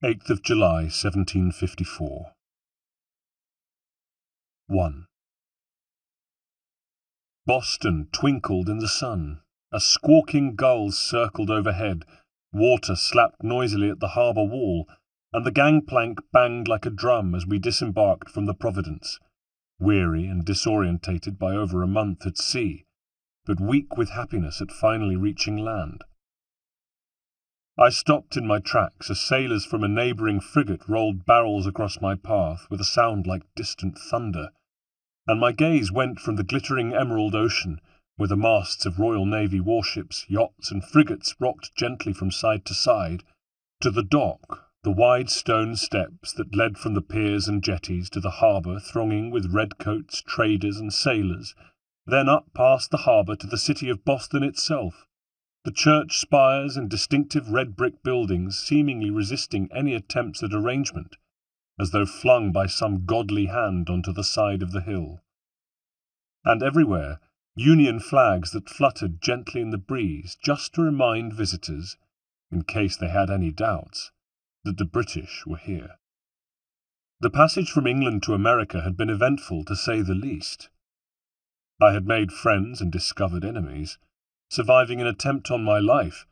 8th of July, 1754. 1. Boston twinkled in the sun. A squawking gull circled overhead. Water slapped noisily at the harbour wall, and the gangplank banged like a drum as we disembarked from the Providence, weary and disorientated by over a month at sea, but weak with happiness at finally reaching land. I stopped in my tracks as sailors from a neighbouring frigate rolled barrels across my path with a sound like distant thunder, and my gaze went from the glittering emerald ocean, where the masts of Royal Navy warships, yachts and frigates rocked gently from side to side, to the dock, the wide stone steps that led from the piers and jetties to the harbour thronging with redcoats, traders and sailors, then up past the harbour to the city of Boston itself, the church spires and distinctive red brick buildings seemingly resisting any attempts at arrangement, as though flung by some godly hand onto the side of the hill. And everywhere, Union flags that fluttered gently in the breeze just to remind visitors, in case they had any doubts, that the British were here. The passage from England to America had been eventful, to say the least. I had made friends and discovered enemies, surviving an attempt on my life,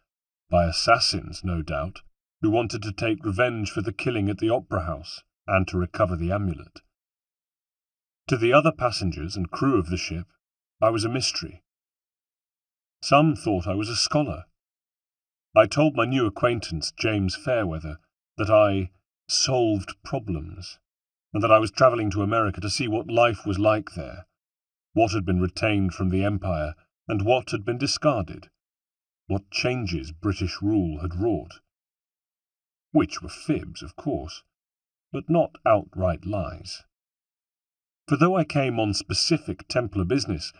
by assassins, no doubt, who wanted to take revenge for the killing at the Opera House, and to recover the amulet. To the other passengers and crew of the ship, I was a mystery. Some thought I was a scholar. I told my new acquaintance, James Fairweather, that I solved problems, and that I was travelling to America to see what life was like there, what had been retained from the Empire, and what had been discarded, what changes British rule had wrought. Which were fibs, of course, but not outright lies. For though I came on specific Templar business,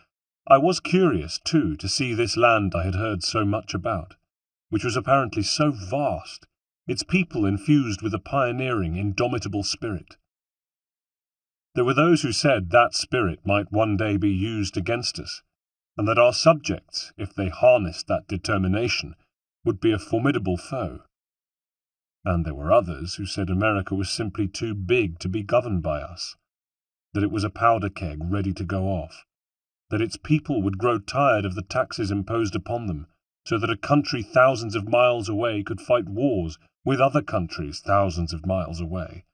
I was curious, too, to see this land I had heard so much about, which was apparently so vast, its people infused with a pioneering, indomitable spirit. There were those who said that spirit might one day be used against us, and that our subjects, if they harnessed that determination, would be a formidable foe. And there were others who said America was simply too big to be governed by us, that it was a powder keg ready to go off, that its people would grow tired of the taxes imposed upon them, so that a country thousands of miles away could fight wars with other countries thousands of miles away,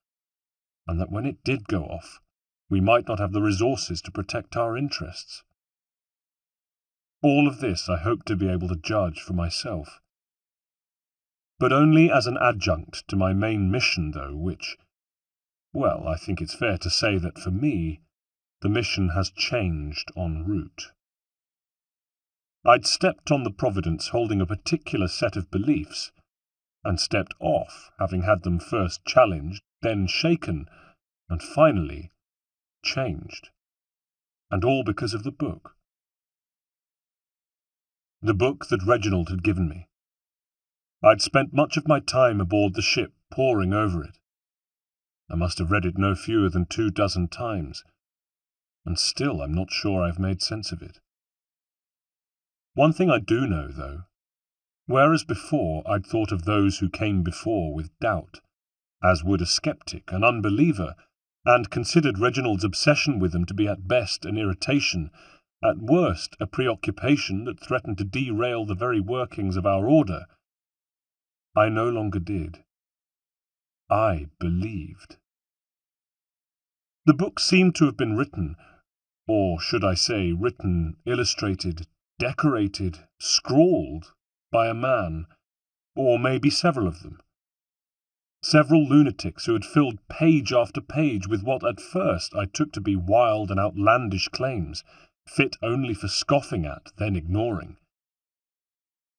and that when it did go off, we might not have the resources to protect our interests. All of this I hope to be able to judge for myself, but only as an adjunct to my main mission, though, which, well, I think it's fair to say that for me, the mission has changed en route. I'd stepped on the Providence holding a particular set of beliefs, and stepped off having had them first challenged, then shaken, and finally changed. And all because of the book. The book that Reginald had given me. I'd spent much of my time aboard the ship poring over it. I must have read it no fewer than 24 times, and still I'm not sure I've made sense of it. One thing I do know, though, whereas before I'd thought of those who came before with doubt, as would a skeptic, an unbeliever, and considered Reginald's obsession with them to be at best an irritation, at worst a preoccupation that threatened to derail the very workings of our order, I no longer did. I believed. The book seemed to have been written, or should I say written, illustrated, decorated, scrawled, by a man, or maybe several of them. Several lunatics who had filled page after page with what at first I took to be wild and outlandish claims, fit only for scoffing at, then ignoring.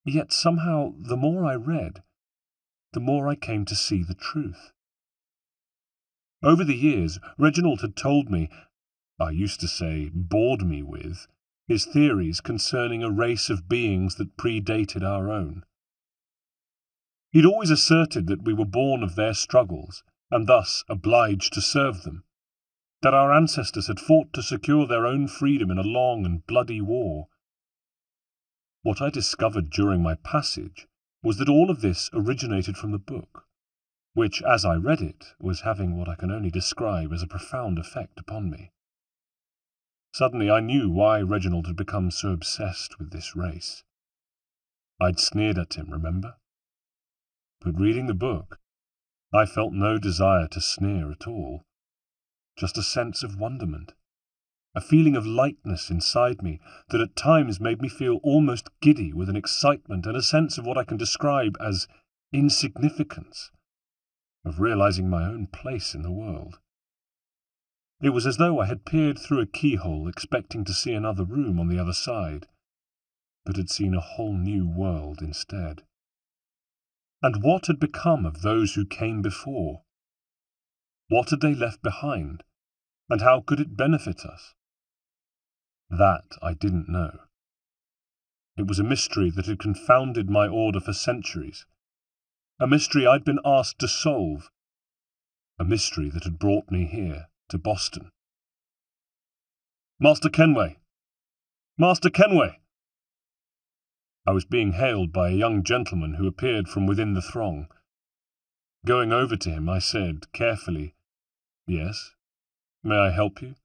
Yet somehow, the more I read, the more I came to see the truth. Over the years, Reginald had told me, I used to say bored me with, his theories concerning a race of beings that predated our own. He'd always asserted that we were born of their struggles, and thus obliged to serve them, that our ancestors had fought to secure their own freedom in a long and bloody war. What I discovered during my passage was that all of this originated from the book, which, as I read it, was having what I can only describe as a profound effect upon me. Suddenly I knew why Reginald had become so obsessed with this race. I'd sneered at him, remember? But reading the book, I felt no desire to sneer at all, just a sense of wonderment, a feeling of lightness inside me that at times made me feel almost giddy with an excitement and a sense of what I can describe as insignificance, of realizing my own place in the world. It was as though I had peered through a keyhole expecting to see another room on the other side, but had seen a whole new world instead. And what had become of those who came before? What had they left behind, and how could it benefit us? That I didn't know. It was a mystery that had confounded my order for centuries, a mystery I'd been asked to solve, a mystery that had brought me here, to Boston. Master Kenway! Master Kenway! I was being hailed by a young gentleman who appeared from within the throng. Going over to him, I said, carefully, "Yes, may I help you?"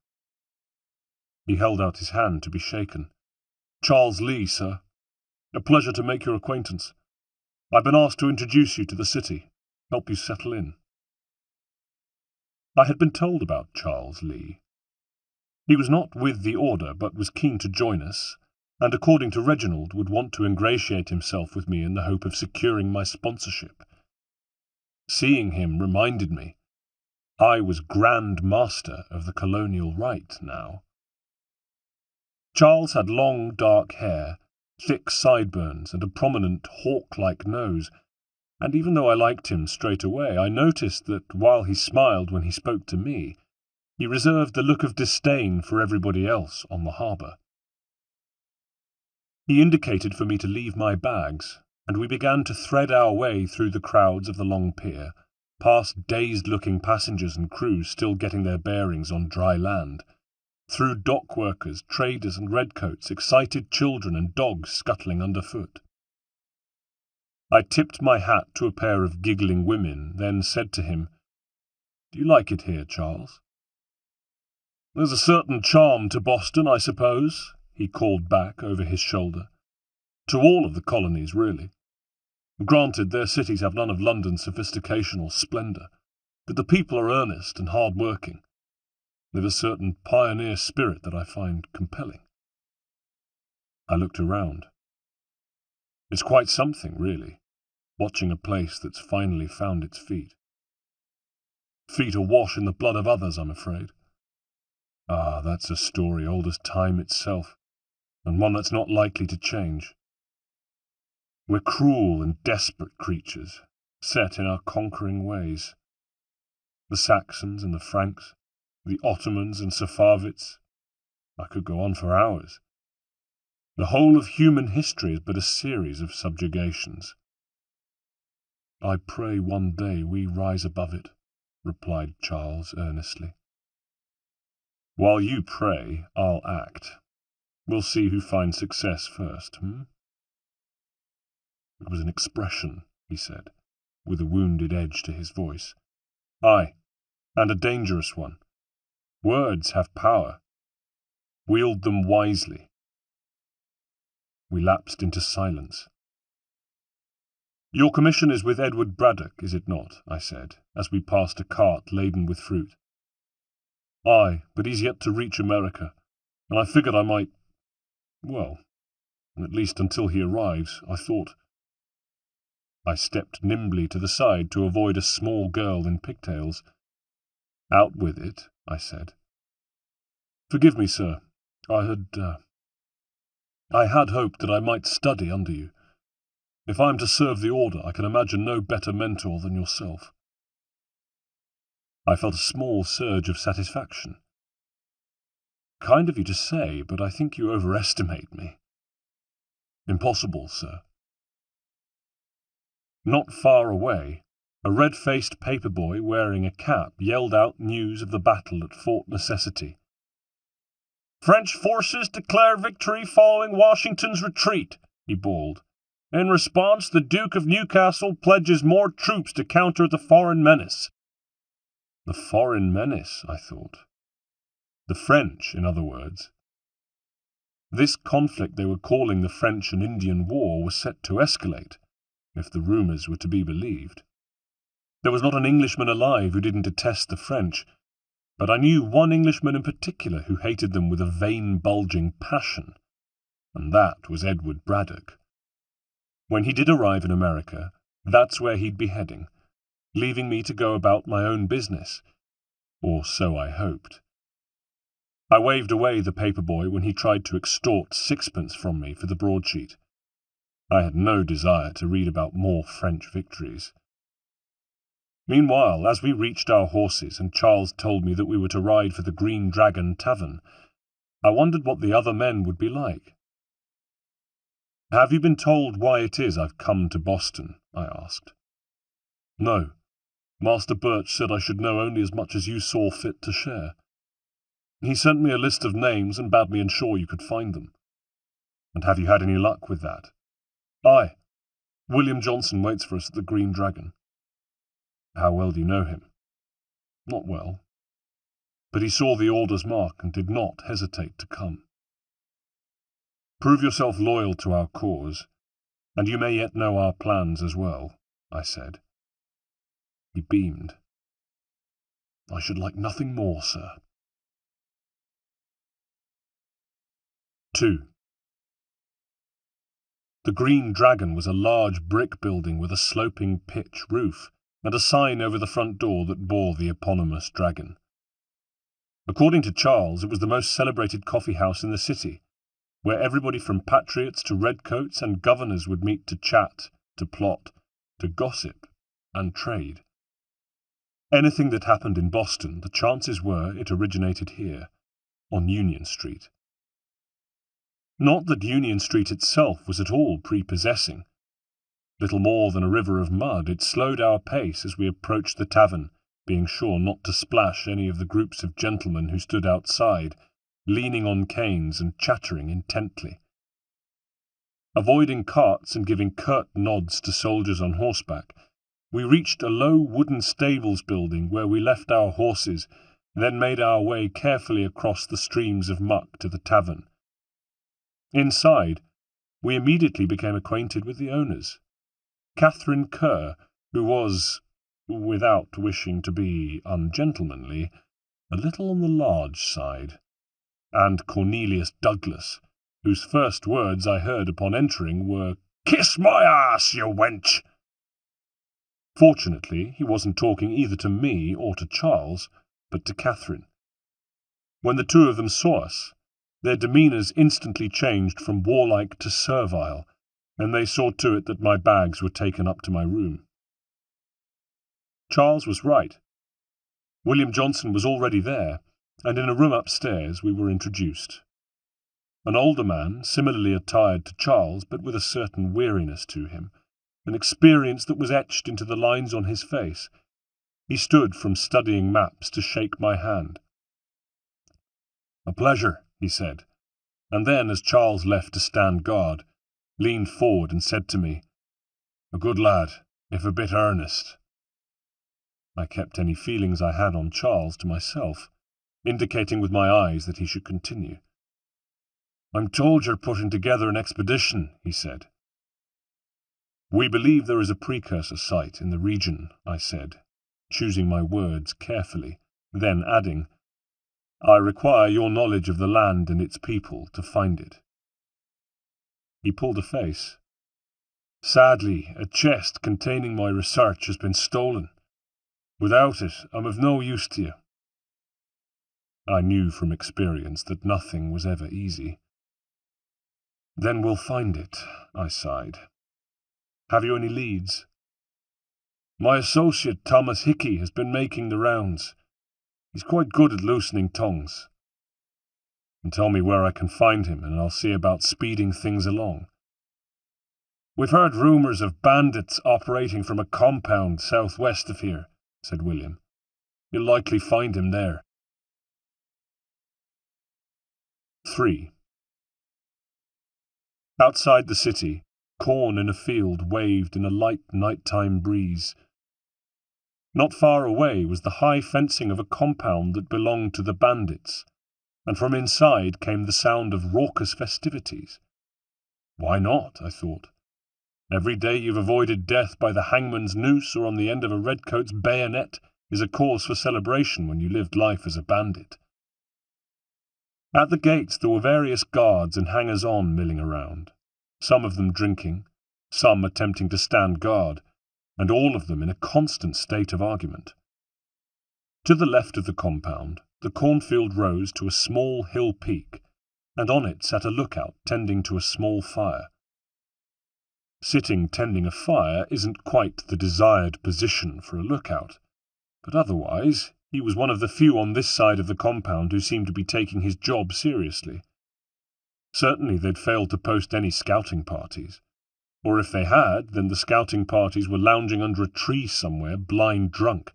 He held out his hand to be shaken. "Charles Lee, sir. A pleasure to make your acquaintance. I've been asked to introduce you to the city, help you settle in." I had been told about Charles Lee. He was not with the order, but was keen to join us, and according to Reginald would want to ingratiate himself with me in the hope of securing my sponsorship. Seeing him reminded me I was Grand Master of the colonial rite now. Charles had long dark hair, thick sideburns, and a prominent hawk-like nose, and even though I liked him straight away, I noticed that while he smiled when he spoke to me, he reserved a look of disdain for everybody else on the harbour. He indicated for me to leave my bags, and we began to thread our way through the crowds of the long pier, past dazed-looking passengers and crews still getting their bearings on dry land, through dock workers, traders and redcoats, excited children and dogs scuttling underfoot. I tipped my hat to a pair of giggling women, then said to him, "Do you like it here, Charles?" "There's a certain charm to Boston, I suppose," he called back over his shoulder. "To all of the colonies, really. Granted, their cities have none of London's sophistication or splendour, but the people are earnest and hard-working. They have a certain pioneer spirit that I find compelling." I looked around. It's quite something, really, watching a place that's finally found its feet. Feet awash in the blood of others, I'm afraid. Ah, that's a story old as time itself, and one that's not likely to change. We're cruel and desperate creatures, set in our conquering ways. The Saxons and the Franks, the Ottomans and Safavids. I could go on for hours. The whole of human history is but a series of subjugations. "I pray one day we rise above it," replied Charles earnestly. "While you pray, I'll act. We'll see who finds success first, It was an expression, he said, with a wounded edge to his voice. "Aye, and a dangerous one. Words have power. Wield them wisely." We lapsed into silence. "Your commission is with Edward Braddock, is it not?" I said, as we passed a cart laden with fruit. "Aye, but he's yet to reach America, and I figured I might... well, at least until he arrives, I thought..." I stepped nimbly to the side to avoid a small girl in pigtails. "Out with it," I said. "Forgive me, sir. I had hoped that I might study under you. If I am to serve the order, I can imagine no better mentor than yourself." I felt a small surge of satisfaction. "Kind of you to say, but I think you overestimate me." "Impossible, sir." Not far away, a red-faced paperboy wearing a cap yelled out news of the battle at Fort Necessity. "French forces declare victory following Washington's retreat," he bawled. In response, the Duke of Newcastle pledges more troops to counter the foreign menace. The foreign menace, I thought. The French, in other words. This conflict they were calling the French and Indian War was set to escalate, if the rumours were to be believed. There was not an Englishman alive who didn't detest the French, but I knew one Englishman in particular who hated them with a vein-bulging passion, and that was Edward Braddock. When he did arrive in America, that's where he'd be heading, leaving me to go about my own business, or so I hoped. I waved away the paperboy when he tried to extort sixpence from me for the broadsheet. I had no desire to read about more French victories. Meanwhile, as we reached our horses and Charles told me that we were to ride for the Green Dragon Tavern, I wondered what the other men would be like. "Have you been told why it is I've come to Boston?" I asked. "No. Master Birch said I should know only as much as you saw fit to share. He sent me a list of names and bade me ensure you could find them." "And have you had any luck with that?" "Aye. William Johnson waits for us at the Green Dragon." "How well do you know him?" "Not well. But he saw the order's mark and did not hesitate to come." "Prove yourself loyal to our cause, and you may yet know our plans as well," I said. He beamed. "I should like nothing more, sir." 2. The Green Dragon was a large brick building with a sloping pitch roof, and a sign over the front door that bore the eponymous dragon. According to Charles, it was the most celebrated coffee house in the city, where everybody from patriots to redcoats and governors would meet to chat, to plot, to gossip, and trade. Anything that happened in Boston, the chances were it originated here, on Union Street. Not that Union Street itself was at all prepossessing. Little more than a river of mud, it slowed our pace as we approached the tavern, being sure not to splash any of the groups of gentlemen who stood outside, leaning on canes and chattering intently. Avoiding carts and giving curt nods to soldiers on horseback, we reached a low wooden stables building where we left our horses, then made our way carefully across the streams of muck to the tavern. Inside, we immediately became acquainted with the owners. Catherine Kerr, who was, without wishing to be ungentlemanly, a little on the large side, and Cornelius Douglas, whose first words I heard upon entering were, "Kiss my ass, you wench!" Fortunately, he wasn't talking either to me or to Charles, but to Catherine. When the two of them saw us, their demeanours instantly changed from warlike to servile, and they saw to it that my bags were taken up to my room. Charles was right. William Johnson was already there, and in a room upstairs we were introduced. An older man, similarly attired to Charles, but with a certain weariness to him, an experience that was etched into the lines on his face. He stood from studying maps to shake my hand. "A pleasure," he said, and then, as Charles left to stand guard, leaned forward and said to me, "A good lad, if a bit earnest." I kept any feelings I had on Charles to myself, indicating with my eyes that he should continue. "I'm told you're putting together an expedition," he said. "We believe there is a precursor site in the region," I said, choosing my words carefully, then adding, "I require your knowledge of the land and its people to find it." He pulled a face. "Sadly, a chest containing my research has been stolen. Without it, I'm of no use to you." I knew from experience that nothing was ever easy. "Then we'll find it," I sighed. "Have you any leads?" "My associate Thomas Hickey has been making the rounds. He's quite good at loosening tongues." "And tell me where I can find him, and I'll see about speeding things along." "We've heard rumours of bandits operating from a compound southwest of here," said William. "You'll likely find him there." 3. Outside the city, Corn in a field waved in a light nighttime breeze. Not far away was the high fencing of a compound that belonged to the bandits, and from inside came the sound of raucous festivities. Why not, I thought. Every day you've avoided death by the hangman's noose or on the end of a redcoat's bayonet is a cause for celebration when you lived life as a bandit. At the gates there were various guards and hangers-on milling around, some of them drinking, some attempting to stand guard, and all of them in a constant state of argument. To the left of the compound, the cornfield rose to a small hill peak, and on it sat a lookout tending to a small fire. Sitting tending a fire isn't quite the desired position for a lookout, but otherwise he was one of the few on this side of the compound who seemed to be taking his job seriously. Certainly they'd failed to post any scouting parties, or if they had, then the scouting parties were lounging under a tree somewhere, blind drunk,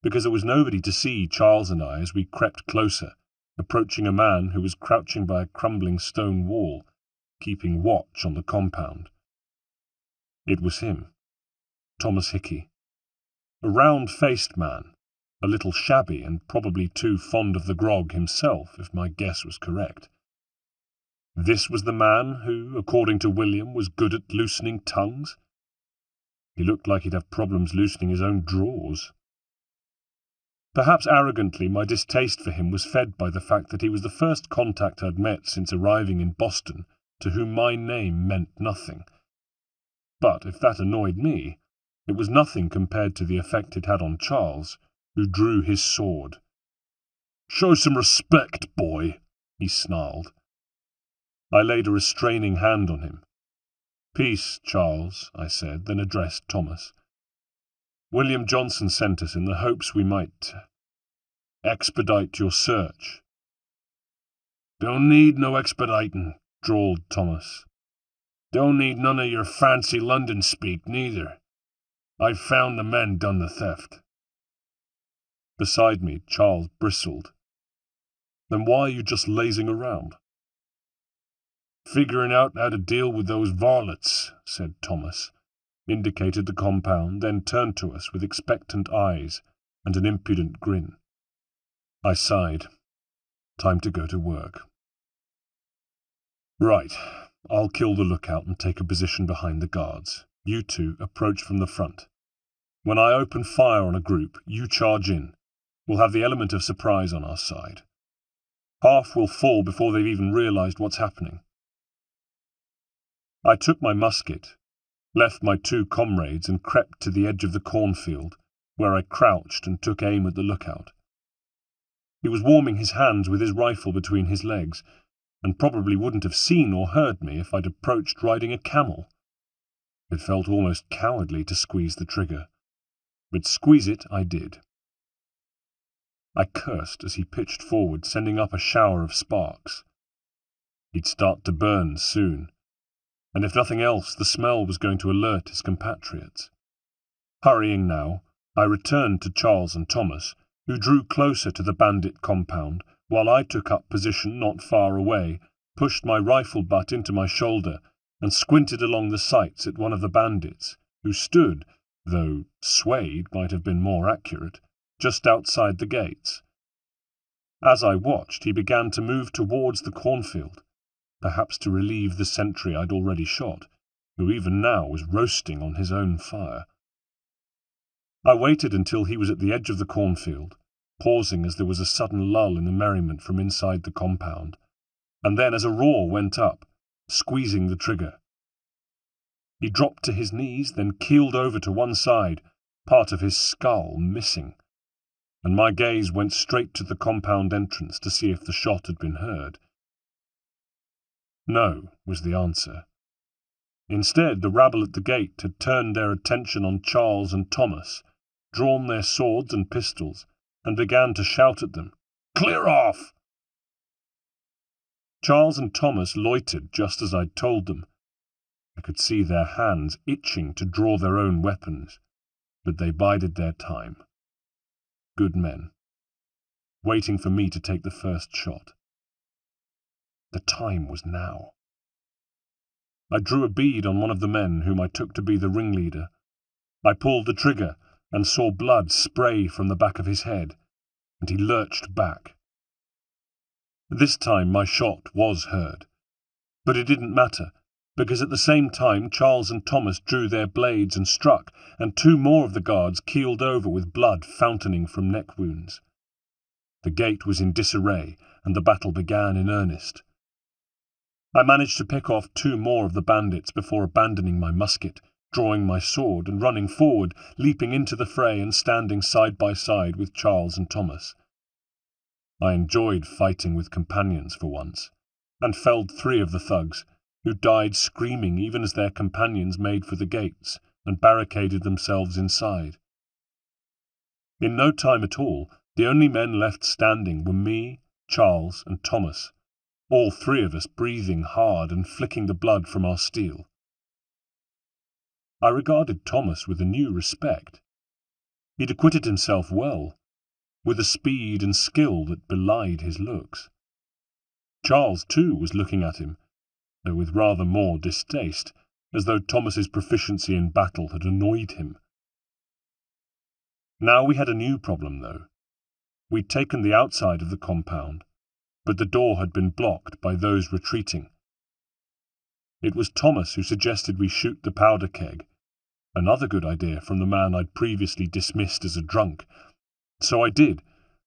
because there was nobody to see Charles and I as we crept closer, approaching a man who was crouching by a crumbling stone wall, keeping watch on the compound. It was him, Thomas Hickey, a round-faced man, a little shabby and probably too fond of the grog himself, if my guess was correct. This was the man who, according to William, was good at loosening tongues. He looked like he'd have problems loosening his own drawers. Perhaps arrogantly, my distaste for him was fed by the fact that he was the first contact I'd met since arriving in Boston to whom my name meant nothing. But if that annoyed me, it was nothing compared to the effect it had on Charles, who drew his sword. "Show some respect, boy," he snarled. I laid a restraining hand on him. "Peace, Charles," I said, then addressed Thomas. "William Johnson sent us in the hopes we might expedite your search." "Don't need no expediting," drawled Thomas. "Don't need none of your fancy London speak, neither. I've found the men done the theft." Beside me, Charles bristled. "Then why are you just lazing around?" "Figuring out how to deal with those varlets," said Thomas, indicated the compound, then turned to us with expectant eyes and an impudent grin. I sighed. Time to go to work. "Right. I'll kill the lookout and take a position behind the guards. You two approach from the front. When I open fire on a group, you charge in. We'll have the element of surprise on our side. Half will fall before they've even realized what's happening." I took my musket, left my two comrades and crept to the edge of the cornfield, where I crouched and took aim at the lookout. He was warming his hands with his rifle between his legs, and probably wouldn't have seen or heard me if I'd approached riding a camel. It felt almost cowardly to squeeze the trigger, but squeeze it I did. I cursed as he pitched forward, sending up a shower of sparks. He'd start to burn soon, and if nothing else, the smell was going to alert his compatriots. Hurrying now, I returned to Charles and Thomas, who drew closer to the bandit compound, while I took up position not far away, pushed my rifle butt into my shoulder, and squinted along the sights at one of the bandits, who stood, though swayed might have been more accurate, just outside the gates. As I watched, he began to move towards the cornfield, perhaps to relieve the sentry I'd already shot, who even now was roasting on his own fire. I waited until he was at the edge of the cornfield, pausing as there was a sudden lull in the merriment from inside the compound, and then as a roar went up, squeezing the trigger. He dropped to his knees, then keeled over to one side, part of his skull missing, and my gaze went straight to the compound entrance to see if the shot had been heard. No, was the answer. Instead, the rabble at the gate had turned their attention on Charles and Thomas, drawn their swords and pistols, and began to shout at them, "Clear off!" Charles and Thomas loitered just as I'd told them. I could see their hands itching to draw their own weapons, but they bided their time. Good men, waiting for me to take the first shot. The time was now. I drew a bead on one of the men whom I took to be the ringleader. I pulled the trigger and saw blood spray from the back of his head, and he lurched back. This time my shot was heard, but it didn't matter, because at the same time Charles and Thomas drew their blades and struck, and 2 more of the guards keeled over with blood fountaining from neck wounds. The gate was in disarray, and the battle began in earnest. I managed to pick off 2 more of the bandits before abandoning my musket, drawing my sword and running forward, leaping into the fray and standing side by side with Charles and Thomas. I enjoyed fighting with companions for once, and felled 3 of the thugs, who died screaming even as their companions made for the gates and barricaded themselves inside. In no time at all, the only men left standing were me, Charles, and Thomas, all 3 of us breathing hard and flicking the blood from our steel. I regarded Thomas with a new respect. He'd acquitted himself well, with a speed and skill that belied his looks. Charles, too, was looking at him, though with rather more distaste, as though Thomas's proficiency in battle had annoyed him. Now we had a new problem, though. We'd taken the outside of the compound, but the door had been blocked by those retreating. It was Thomas who suggested we shoot the powder keg, another good idea from the man I'd previously dismissed as a drunk. So I did,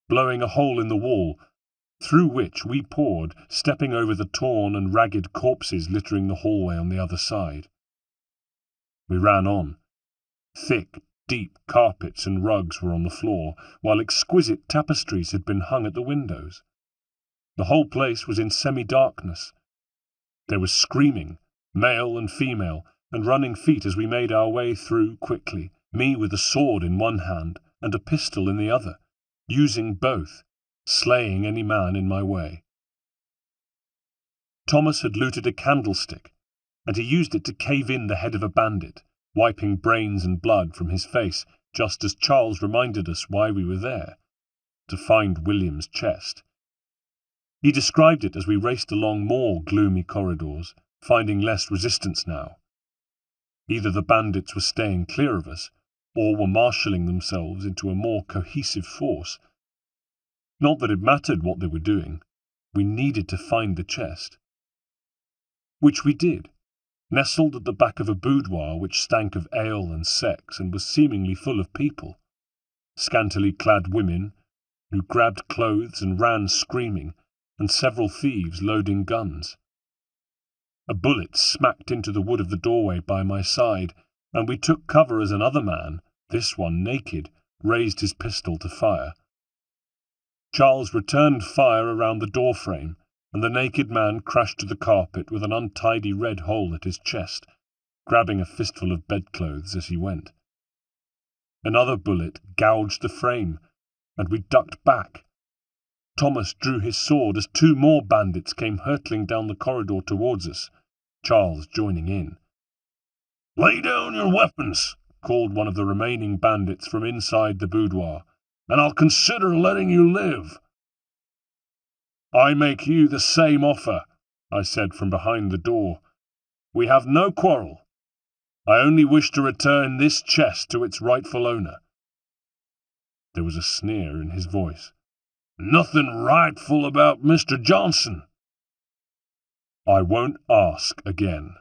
blowing a hole in the wall, through which we poured, stepping over the torn and ragged corpses littering the hallway on the other side. We ran on. Thick, deep carpets and rugs were on the floor, while exquisite tapestries had been hung at the windows. The whole place was in semi-darkness. There was screaming, male and female, and running feet as we made our way through quickly, me with a sword in one hand and a pistol in the other, using both, slaying any man in my way. Thomas had looted a candlestick, and he used it to cave in the head of a bandit, wiping brains and blood from his face, just as Charles reminded us why we were there, to find William's chest. He described it as we raced along more gloomy corridors, finding less resistance now. Either the bandits were staying clear of us, or were marshalling themselves into a more cohesive force. Not that it mattered what they were doing. We needed to find the chest. Which we did, nestled at the back of a boudoir which stank of ale and sex and was seemingly full of people. Scantily clad women, who grabbed clothes and ran screaming, and several thieves loading guns. A bullet smacked into the wood of the doorway by my side, and we took cover as another man, this one naked, raised his pistol to fire. Charles returned fire around the doorframe, and the naked man crashed to the carpet with an untidy red hole at his chest, grabbing a fistful of bedclothes as he went. Another bullet gouged the frame, and we ducked back. Thomas drew his sword as 2 more bandits came hurtling down the corridor towards us, Charles joining in. "Lay down your weapons," called one of the remaining bandits from inside the boudoir, "and I'll consider letting you live." "I make you the same offer," I said from behind the door. "We have no quarrel. I only wish to return this chest to its rightful owner." There was a sneer in his voice. "Nothing rightful about Mr. Johnson." "I won't ask again."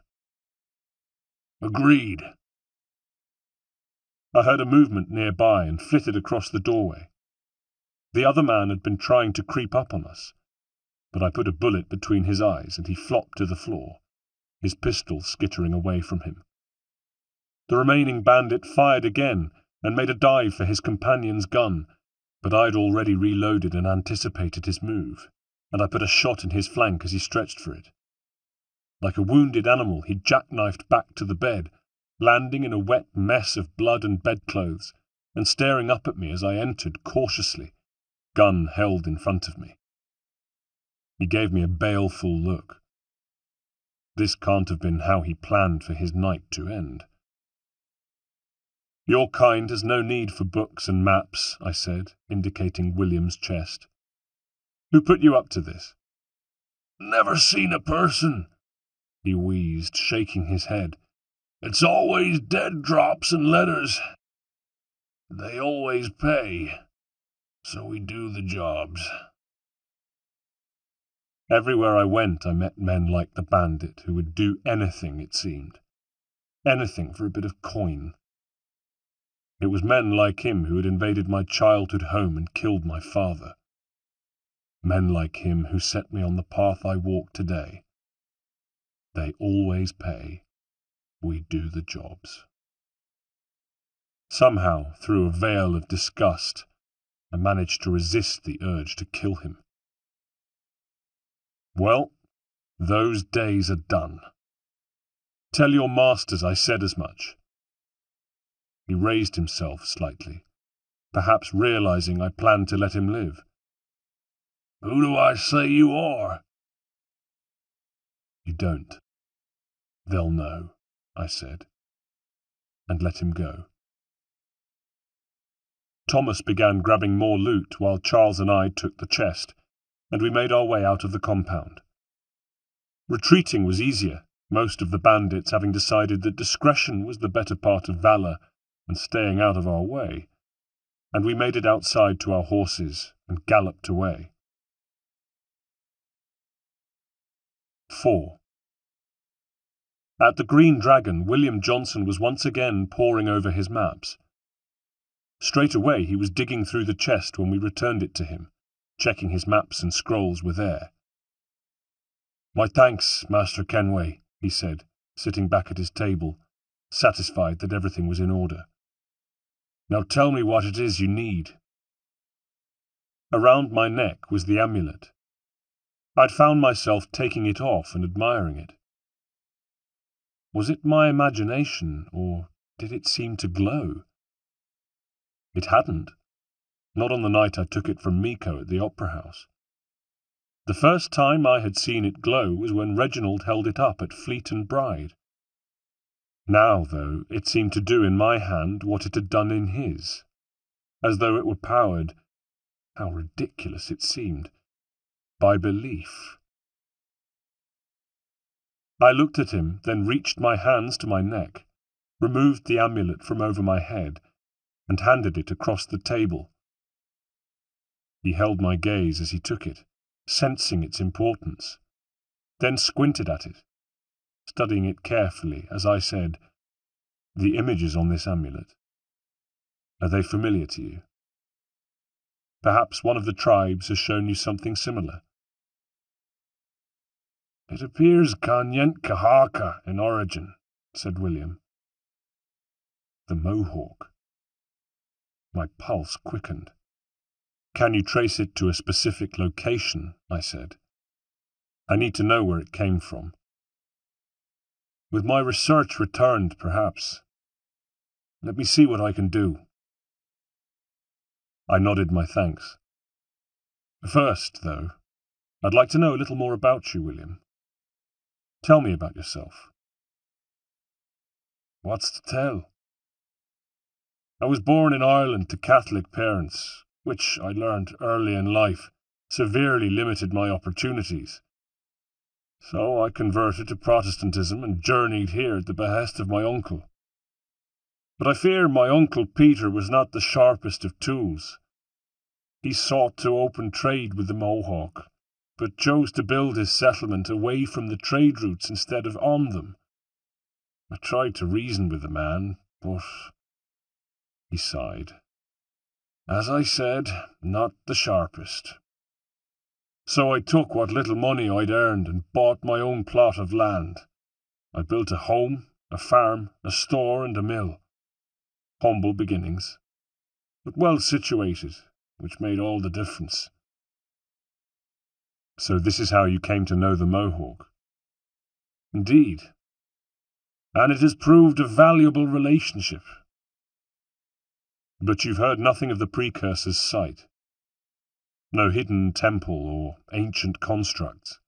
"Agreed." I heard a movement nearby and flitted across the doorway. The other man had been trying to creep up on us, but I put a bullet between his eyes and he flopped to the floor, his pistol skittering away from him. The remaining bandit fired again and made a dive for his companion's gun, but I'd already reloaded and anticipated his move, and I put a shot in his flank as he stretched for it. Like a wounded animal, he jackknifed back to the bed, landing in a wet mess of blood and bedclothes, and staring up at me as I entered cautiously, gun held in front of me. He gave me a baleful look. This can't have been how he planned for his night to end. "Your kind has no need for books and maps," I said, indicating William's chest. "Who put you up to this?" "Never seen a person. he wheezed, shaking his head. "It's always dead drops and letters. They always pay, so we do the jobs." Everywhere I went, I met men like the bandit who would do anything, it seemed. Anything for a bit of coin. It was men like him who had invaded my childhood home and killed my father. Men like him who set me on the path I walk today. They always pay. We do the jobs. Somehow, through a veil of disgust, I managed to resist the urge to kill him. Well, those days are done. Tell your masters I said as much. He raised himself slightly, perhaps realizing I planned to let him live. "Who do I say you are?" "You don't. They'll know," I said, and let him go. Thomas began grabbing more loot while Charles and I took the chest, and we made our way out of the compound. Retreating was easier, most of the bandits having decided that discretion was the better part of valor and staying out of our way, and we made it outside to our horses and galloped away. 4. At the Green Dragon, William Johnson was once again poring over his maps. Straight away he was digging through the chest when we returned it to him, checking his maps and scrolls were there. "My thanks, Master Kenway," he said, sitting back at his table, satisfied that everything was in order. "Now tell me what it is you need." Around my neck was the amulet. I'd found myself taking it off and admiring it. Was it my imagination, or did it seem to glow? It hadn't. Not on the night I took it from Miko at the Opera House. The first time I had seen it glow was when Reginald held it up at Fleet and Bride. Now, though, it seemed to do in my hand what it had done in his, as though it were powered, how ridiculous it seemed, by belief. I looked at him, then reached my hands to my neck, removed the amulet from over my head, and handed it across the table. He held my gaze as he took it, sensing its importance, then squinted at it, studying it carefully as I said, "The images on this amulet, are they familiar to you? Perhaps one of the tribes has shown you something similar." "It appears Kanyent Kahaka in origin," said William. "The Mohawk." My pulse quickened. "Can you trace it to a specific location?" I said. "I need to know where it came from." "With my research returned, perhaps. Let me see what I can do." I nodded my thanks. "First, though, I'd like to know a little more about you, William. Tell me about yourself." "What's to tell? I was born in Ireland to Catholic parents, which I learned early in life severely limited my opportunities. So I converted to Protestantism and journeyed here at the behest of my uncle. But I fear my Uncle Peter was not the sharpest of tools. He sought to open trade with the Mohawk, but chose to build his settlement away from the trade routes instead of on them. I tried to reason with the man, but—" he sighed. "As I said, not the sharpest. So I took what little money I'd earned and bought my own plot of land. I built a home, a farm, a store, and a mill. Humble beginnings, but well situated, which made all the difference." "So this is how you came to know the Mohawk?" "Indeed. And it has proved a valuable relationship." "But you've heard nothing of the Precursor's site? No hidden temple or ancient constructs?"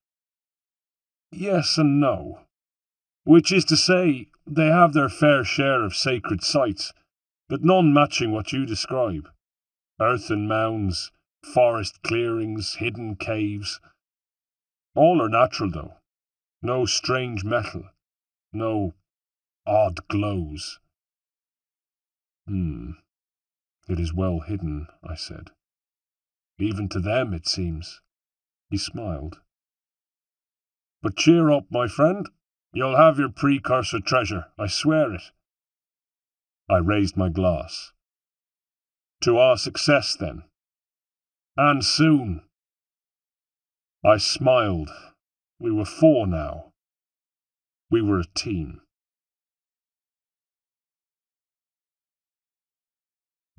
"Yes and no. Which is to say, they have their fair share of sacred sites, but none matching what you describe. Earthen mounds, forest clearings, hidden caves. All are natural, though. No strange metal. No odd glows. It is well hidden, I said. Even to them, it seems. He smiled. But cheer up, my friend. You'll have your precursor treasure, I swear it. I raised my glass. To our success, then. And soon. I smiled. We were 4 now. We were a team.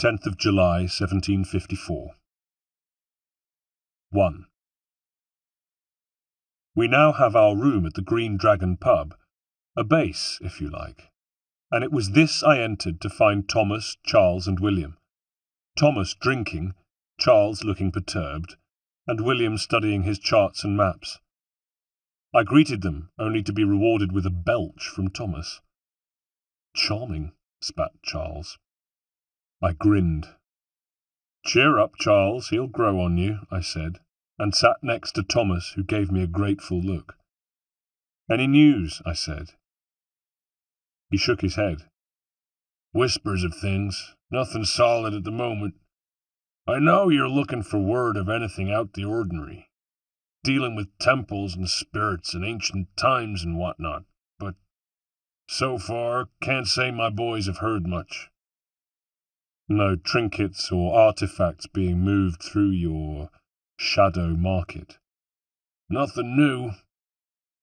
10th of July, 1754. 1. We now have our room at the Green Dragon pub, a base, if you like, and it was this I entered to find Thomas, Charles, and William. Thomas drinking, Charles looking perturbed, and William studying his charts and maps. I greeted them, only to be rewarded with a belch from Thomas. Charming, spat Charles. I grinned. Cheer up, Charles, he'll grow on you, I said, and sat next to Thomas, who gave me a grateful look. Any news? I said. He shook his head. Whispers of things, nothing solid at the moment. I know you're looking for word of anything out the ordinary, dealing with temples and spirits and ancient times and whatnot, but so far can't say my boys have heard much. No trinkets or artifacts being moved through your shadow market. Nothing new.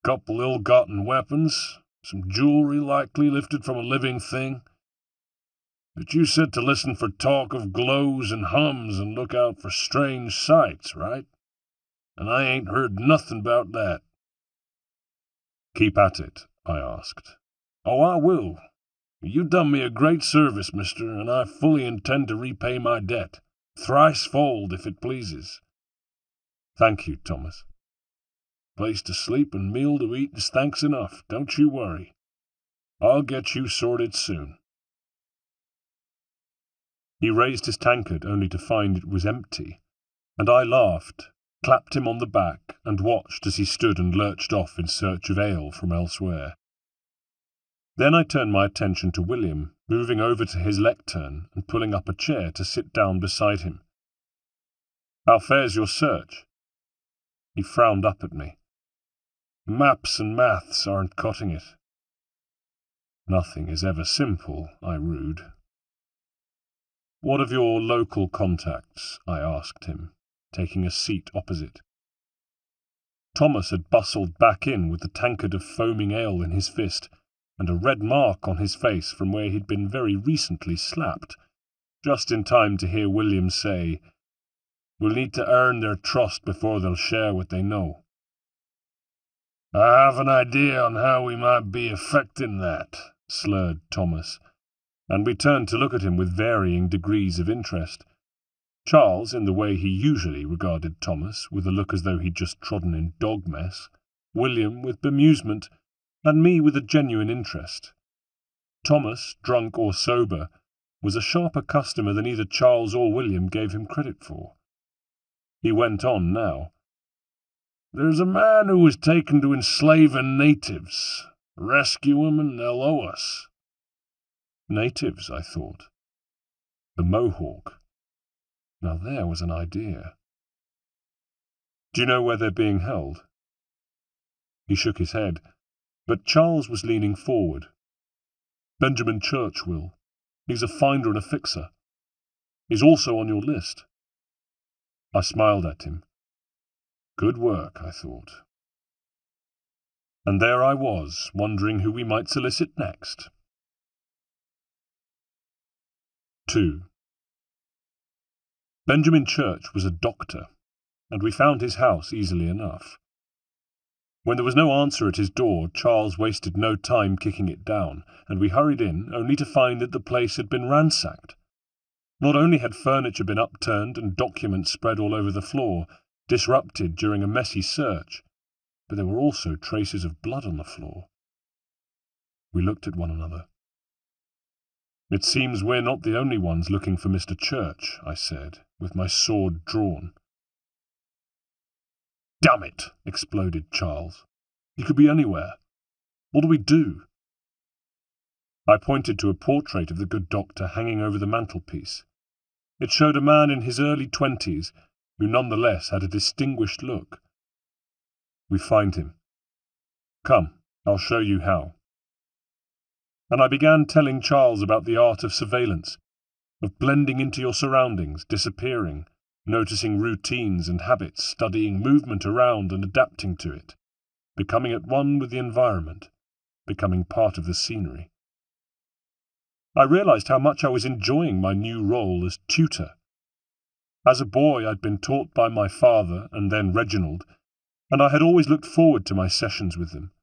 Couple ill-gotten weapons, some jewelry likely lifted from a living thing. But you said to listen for talk of glows and hums and look out for strange sights, right? And I ain't heard nothing about that. Keep at it, I asked. Oh, I will. You done me a great service, mister, and I fully intend to repay my debt, thricefold if it pleases. Thank you, Thomas. Place to sleep and meal to eat is thanks enough, don't you worry. I'll get you sorted soon. He raised his tankard only to find it was empty, and I laughed, clapped him on the back, and watched as he stood and lurched off in search of ale from elsewhere. Then I turned my attention to William, moving over to his lectern and pulling up a chair to sit down beside him. How fares your search? He frowned up at me. Maps and maths aren't cutting it. Nothing is ever simple, I rued. What of your local contacts? I asked him, taking a seat opposite. Thomas had bustled back in with the tankard of foaming ale in his fist, and a red mark on his face from where he'd been very recently slapped, just in time to hear William say, We'll need to earn their trust before they'll share what they know. I have an idea on how we might be effecting that, slurred Thomas, and we turned to look at him with varying degrees of interest. Charles, in the way he usually regarded Thomas, with a look as though he'd just trodden in dog mess, William with bemusement, and me with a genuine interest. Thomas, drunk or sober, was a sharper customer than either Charles or William gave him credit for. He went on now. There's a man who was taken to enslaving natives. Rescue 'em and they'll owe us. Natives, I thought. The Mohawk. Now there was an idea. Do you know where they're being held? He shook his head, but Charles was leaning forward. Benjamin Church will. He's a finder and a fixer. He's also on your list. I smiled at him. Good work, I thought. And there I was, wondering who we might solicit next. 2. Benjamin Church was a doctor, and we found his house easily enough. When there was no answer at his door, Charles wasted no time kicking it down, and we hurried in, only to find that the place had been ransacked. Not only had furniture been upturned and documents spread all over the floor, disrupted during a messy search, but there were also traces of blood on the floor. We looked at one another. It seems we're not the only ones looking for Mr. Church, I said, with my sword drawn. Damn it! Exploded Charles. He could be anywhere. What do we do?" I pointed to a portrait of the good doctor hanging over the mantelpiece. It showed a man in his early 20s who nonetheless had a distinguished look. "We find him. Come, I'll show you how." And I began telling Charles about the art of surveillance, of blending into your surroundings, disappearing, noticing routines and habits, studying movement around and adapting to it, becoming at one with the environment, becoming part of the scenery. I realized how much I was enjoying my new role as tutor. As a boy, I'd been taught by my father and then Reginald, and I had always looked forward to my sessions with them,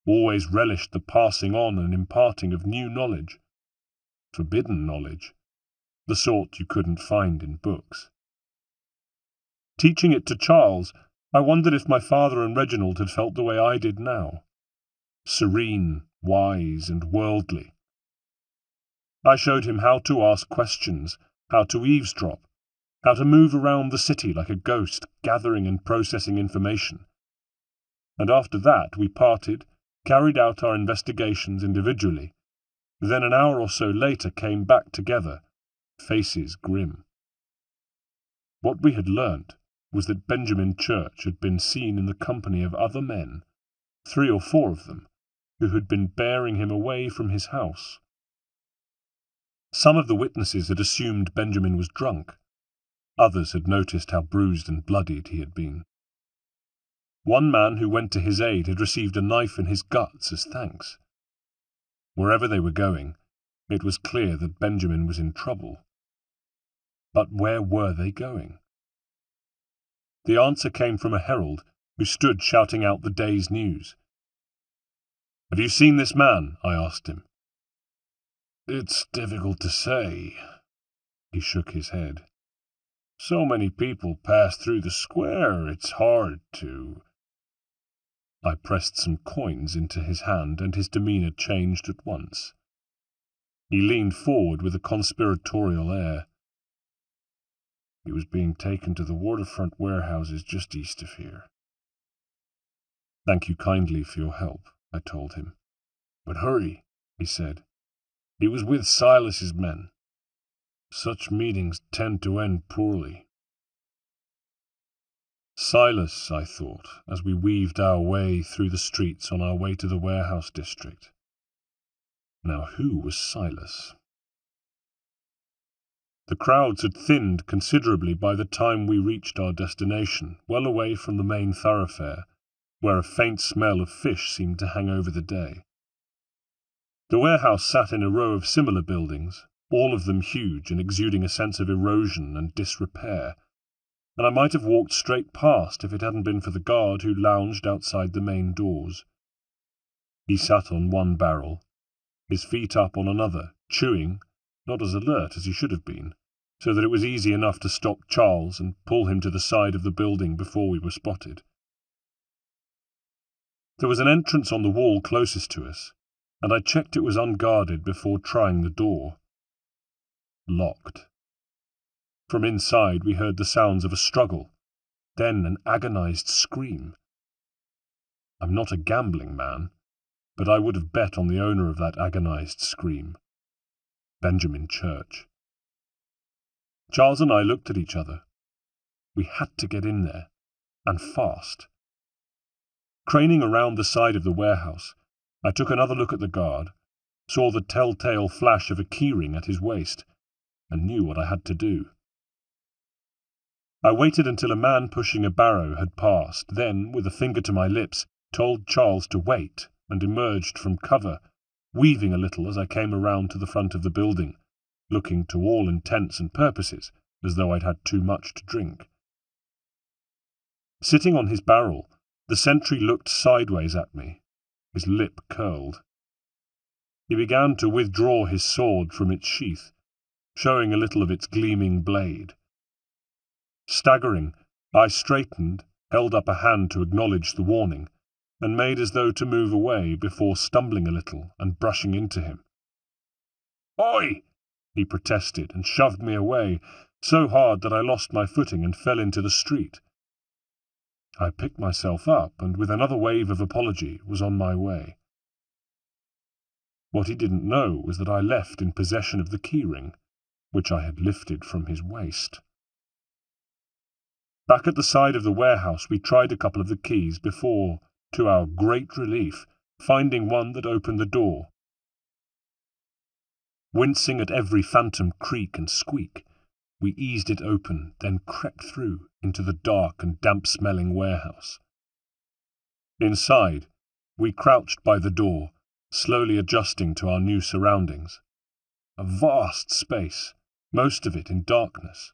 always relished the passing on and imparting of new knowledge, forbidden knowledge, the sort you couldn't find in books. Teaching it to Charles, I wondered if my father and Reginald had felt the way I did now, serene, wise, and worldly. I showed him how to ask questions, how to eavesdrop, how to move around the city like a ghost, gathering and processing information. And after that we parted, carried out our investigations individually, then an hour or so later came back together, faces grim. What we had learnt was that Benjamin Church had been seen in the company of other men, 3 or 4 of them, who had been bearing him away from his house. Some of the witnesses had assumed Benjamin was drunk. Others had noticed how bruised and bloodied he had been. One man who went to his aid had received a knife in his guts as thanks. Wherever they were going, it was clear that Benjamin was in trouble. But where were they going? The answer came from a herald who stood shouting out the day's news. "Have you seen this man?" I asked him. "It's difficult to say." He shook his head. "So many people pass through the square, it's hard to—" I pressed some coins into his hand, and his demeanour changed at once. He leaned forward with a conspiratorial air. "He was being taken to the waterfront warehouses just east of here." "Thank you kindly for your help," I told him. "But hurry," he said. "He was with Silas's men. Such meetings tend to end poorly." Silas, I thought, as we weaved our way through the streets on our way to the warehouse district. Now who was Silas? The crowds had thinned considerably by the time we reached our destination, well away from the main thoroughfare, where a faint smell of fish seemed to hang over the day. The warehouse sat in a row of similar buildings, all of them huge and exuding a sense of erosion and disrepair, and I might have walked straight past if it hadn't been for the guard who lounged outside the main doors. He sat on one barrel, his feet up on another, chewing, not as alert as he should have been, so that it was easy enough to stop Charles and pull him to the side of the building before we were spotted. There was an entrance on the wall closest to us, and I checked it was unguarded before trying the door. Locked. From inside we heard the sounds of a struggle, then an agonized scream. I'm not a gambling man, but I would have bet on the owner of that agonized scream. Benjamin Church. Charles and I looked at each other. We had to get in there, and fast. Craning around the side of the warehouse, I took another look at the guard, saw the telltale flash of a keyring at his waist, and knew what I had to do. I waited until a man pushing a barrow had passed, then, with a finger to my lips, told Charles to wait, and emerged from cover, weaving a little as I came around to the front of the building, looking to all intents and purposes as though I'd had too much to drink. Sitting on his barrel, the sentry looked sideways at me, his lip curled. He began to withdraw his sword from its sheath, showing a little of its gleaming blade. Staggering, I straightened, held up a hand to acknowledge the warning, and made as though to move away before stumbling a little and brushing into him. "Oi!" he protested and shoved me away, so hard that I lost my footing and fell into the street. I picked myself up, and with another wave of apology was on my way. What he didn't know was that I left in possession of the keyring, which I had lifted from his waist. Back at the side of the warehouse we tried a couple of the keys before, to our great relief, finding one that opened the door. Wincing at every phantom creak and squeak, we eased it open, then crept through into the dark and damp-smelling warehouse. Inside, we crouched by the door, slowly adjusting to our new surroundings. A vast space, most of it in darkness.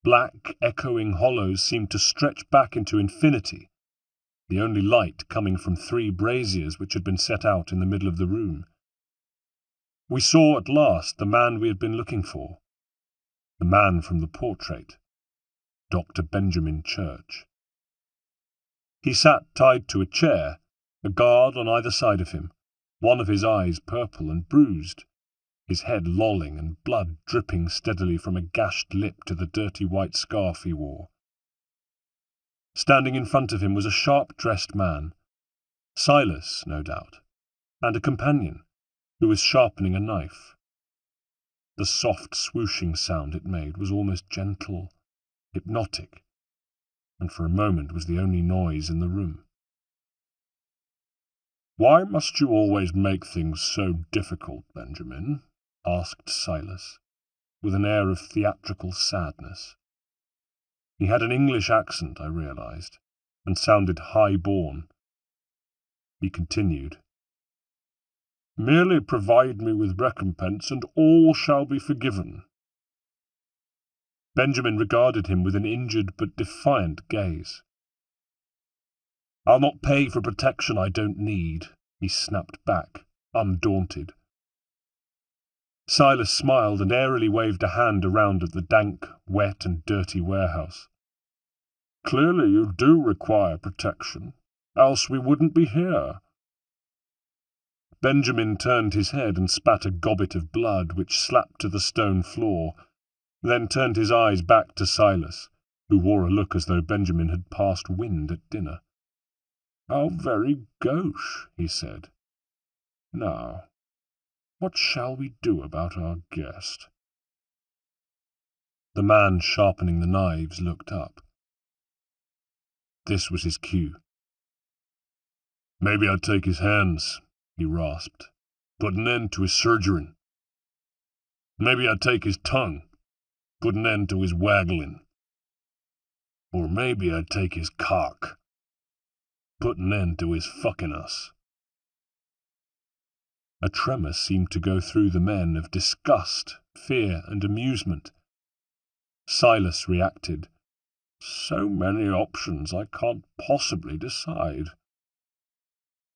Black, echoing hollows seemed to stretch back into infinity, the only light coming from 3 braziers which had been set out in the middle of the room. We saw at last the man we had been looking for, the man from the portrait, Dr. Benjamin Church. He sat tied to a chair, a guard on either side of him, one of his eyes purple and bruised, his head lolling and blood dripping steadily from a gashed lip to the dirty white scarf he wore. Standing in front of him was a sharp-dressed man, Silas, no doubt, and a companion, who was sharpening a knife. The soft swooshing sound it made was almost gentle, hypnotic, and for a moment was the only noise in the room. "Why must you always make things so difficult, Benjamin?" asked Silas, with an air of theatrical sadness. He had an English accent, I realized, and sounded high-born. He continued, "Merely provide me with recompense, and all shall be forgiven." Benjamin regarded him with an injured but defiant gaze. "I'll not pay for protection I don't need," he snapped back, undaunted. Silas smiled and airily waved a hand around at the dank, wet and dirty warehouse. "Clearly you do require protection, else we wouldn't be here." Benjamin turned his head and spat a gobbet of blood which slapped to the stone floor, then turned his eyes back to Silas, who wore a look as though Benjamin had passed wind at dinner. "How very gauche," he said. "Now, what shall we do about our guest?" The man sharpening the knives looked up. This was his cue. "Maybe I'd take his hands," he rasped, "put an end to his surgerin'. Maybe I'd take his tongue, put an end to his waggling. Or maybe I'd take his cock, put an end to his fucking us." A tremor seemed to go through the men of disgust, fear, and amusement. Silas reacted. "So many options I can't possibly decide."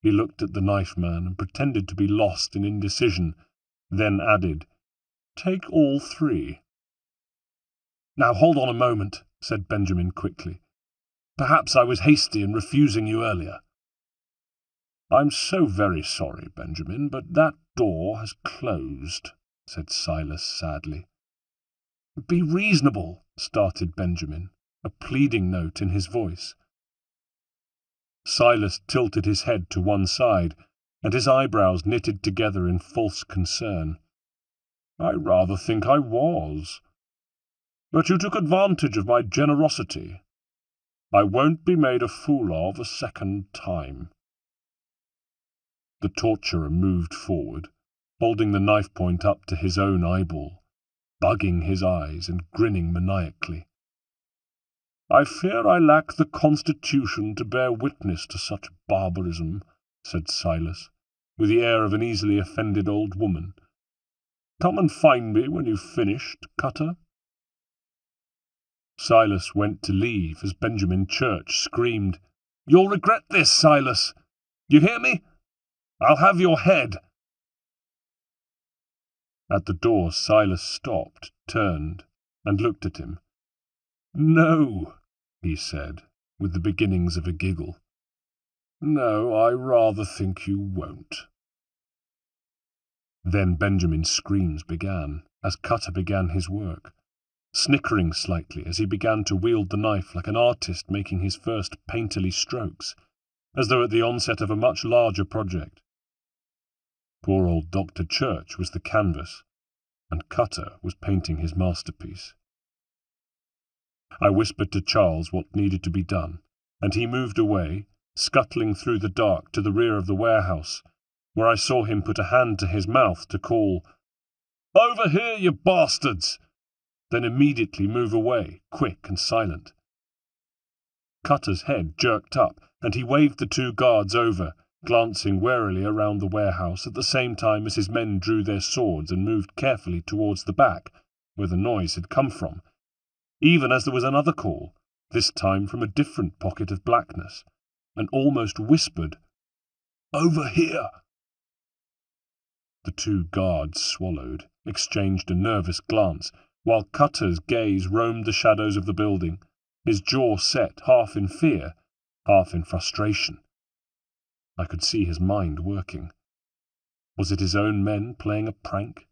He looked at the knife man and pretended to be lost in indecision, then added, "Take all 3. "Now hold on a moment," said Benjamin quickly. "Perhaps I was hasty in refusing you earlier." "I'm so very sorry, Benjamin, but that door has closed," said Silas sadly. "Be reasonable," started Benjamin, a pleading note in his voice. Silas tilted his head to one side, and his eyebrows knitted together in false concern. "I rather think I was. But you took advantage of my generosity. I won't be made a fool of a second time." The torturer moved forward, holding the knife point up to his own eyeball, bugging his eyes and grinning maniacally. "I fear I lack the constitution to bear witness to such barbarism," said Silas, with the air of an easily offended old woman. "Come and find me when you've finished, Cutter." Silas went to leave as Benjamin Church screamed, "You'll regret this, Silas! You hear me? I'll have your head!" At the door Silas stopped, turned, and looked at him. "No," he said, with the beginnings of a giggle. "No, I rather think you won't." Then Benjamin's screams began, as Cutter began his work. snickering slightly as he began to wield the knife like an artist making his first painterly strokes, as though at the onset of a much larger project. Poor old Dr. Church was the canvas, and Cutter was painting his masterpiece. I whispered to Charles what needed to be done, and he moved away, scuttling through the dark to the rear of the warehouse, where I saw him put a hand to his mouth to call, "Over here, you bastards!" then immediately move away, quick and silent. Cutter's head jerked up, and he waved the two guards over, glancing warily around the warehouse at the same time as his men drew their swords and moved carefully towards the back, where the noise had come from, even as there was another call, this time from a different pocket of blackness, an almost whispered, "Over here!" The two guards swallowed, exchanged a nervous glance, while Cutter's gaze roamed the shadows of the building, his jaw set half in fear, half in frustration. I could see his mind working. Was it his own men playing a prank?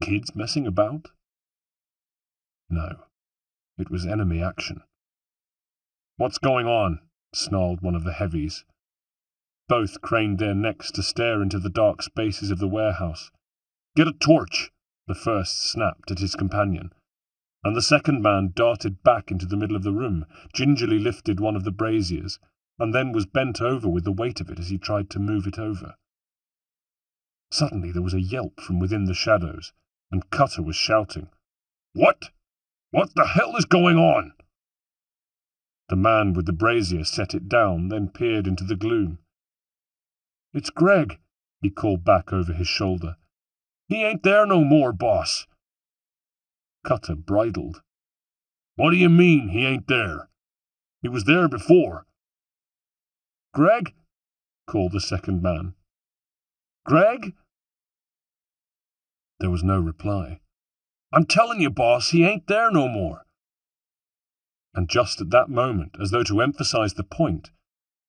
Kids messing about? No, it was enemy action. "What's going on?" snarled one of the heavies. Both craned their necks to stare into the dark spaces of the warehouse. "Get a torch!" the first snapped at his companion, and the second man darted back into the middle of the room, gingerly lifted one of the braziers, and then was bent over with the weight of it as he tried to move it over. Suddenly there was a yelp from within the shadows, and Cutter was shouting, "What? What the hell is going on?" The man with the brazier set it down, then peered into the gloom. "It's Greg," he called back over his shoulder. "He ain't there no more, boss." Cutter bridled. "What do you mean, he ain't there? He was there before." "Greg?" called the second man. "Greg?" There was no reply. "I'm telling you, boss, he ain't there no more." And just at that moment, as though to emphasize the point,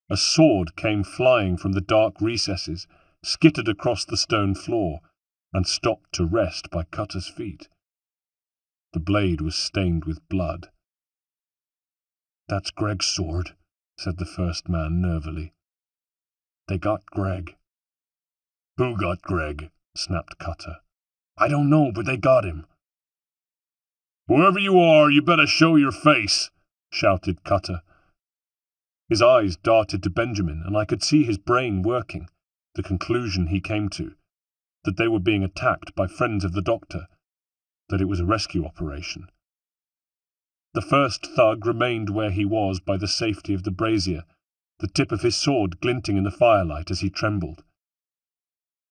a sword came flying from the dark recesses, skittered across the stone floor, and stopped to rest by Cutter's feet. The blade was stained with blood. "That's Greg's sword," said the first man nervily. "They got Greg." "Who got Greg?" snapped Cutter. "I don't know, but they got him." "Whoever you are, you better show your face," shouted Cutter. His eyes darted to Benjamin, and I could see his brain working, the conclusion he came to, that they were being attacked by friends of the doctor, that it was a rescue operation. The first thug remained where he was by the safety of the brazier, the tip of his sword glinting in the firelight as he trembled.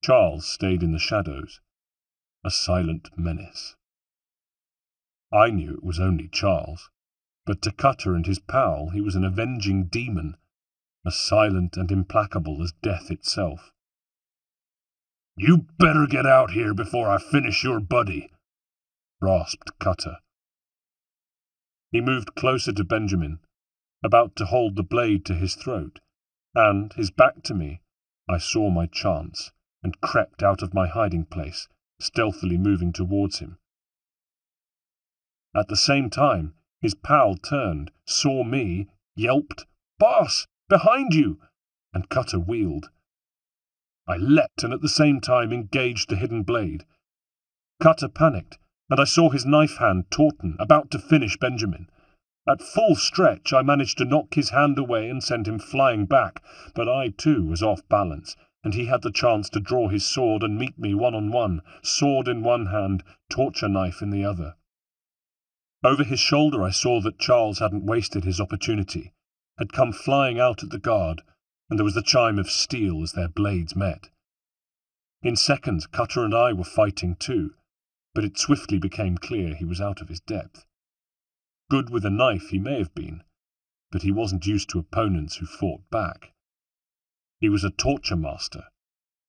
Charles stayed in the shadows, a silent menace. I knew it was only Charles, but to Cutter and his pal he was an avenging demon, as silent and implacable as death itself. "You better get out here before I finish your buddy," rasped Cutter. He moved closer to Benjamin, about to hold the blade to his throat, and, his back to me, I saw my chance, and crept out of my hiding place, stealthily moving towards him. At the same time, his pal turned, saw me, yelped, "Boss, behind you!" and Cutter wheeled. I leapt and at the same time engaged the hidden blade. Cutter panicked, and I saw his knife hand tauten, about to finish Benjamin. At full stretch I managed to knock his hand away and send him flying back, but I too was off balance, and he had the chance to draw his sword and meet me one-on-one, sword in one hand, torture knife in the other. Over his shoulder I saw that Charles hadn't wasted his opportunity, had come flying out at the guard, and there was the chime of steel as their blades met. In seconds Cutter and I were fighting too, but it swiftly became clear he was out of his depth. Good with a knife he may have been, but he wasn't used to opponents who fought back. He was a torture master,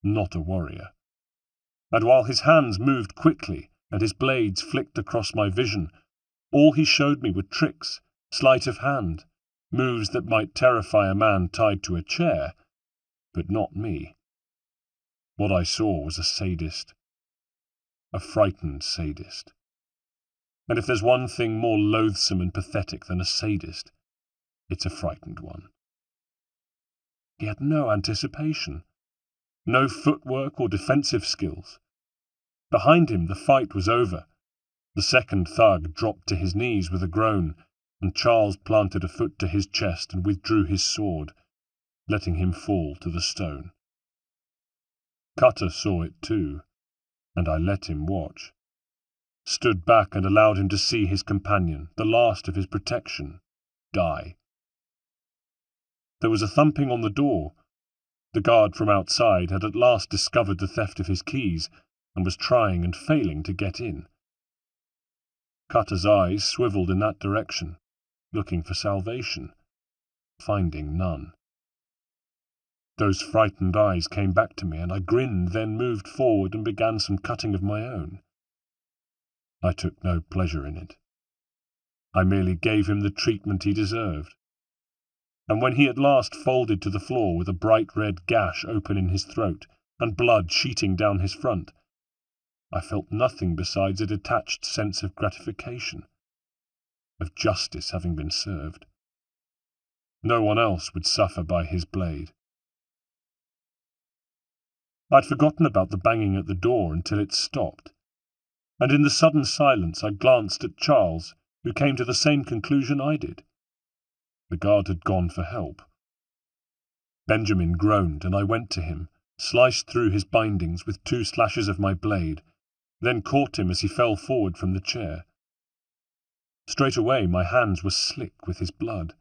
not a warrior. And while his hands moved quickly and his blades flicked across my vision, all he showed me were tricks, sleight of hand, moves that might terrify a man tied to a chair, but not me. What I saw was a sadist, a frightened sadist. And if there's one thing more loathsome and pathetic than a sadist, it's a frightened one. He had no anticipation, no footwork or defensive skills. Behind him the fight was over. The second thug dropped to his knees with a groan, and Charles planted a foot to his chest and withdrew his sword, letting him fall to the stone. Cutter saw it too, and I let him watch. Stood back and allowed him to see his companion, the last of his protection, die. There was a thumping on the door. The guard from outside had at last discovered the theft of his keys and was trying and failing to get in. Cutter's eyes swiveled in that direction, looking for salvation, finding none. Those frightened eyes came back to me, and I grinned, then moved forward and began some cutting of my own. I took no pleasure in it. I merely gave him the treatment he deserved. And when he at last folded to the floor with a bright red gash open in his throat and blood sheeting down his front, I felt nothing besides a detached sense of gratification, of justice having been served. No one else would suffer by his blade. I'd forgotten about the banging at the door until it stopped, and in the sudden silence I glanced at Charles, who came to the same conclusion I did. The guard had gone for help. Benjamin groaned, and I went to him, sliced through his bindings with 2 slashes of my blade, then caught him as he fell forward from the chair. Straight away my hands were slick with his blood,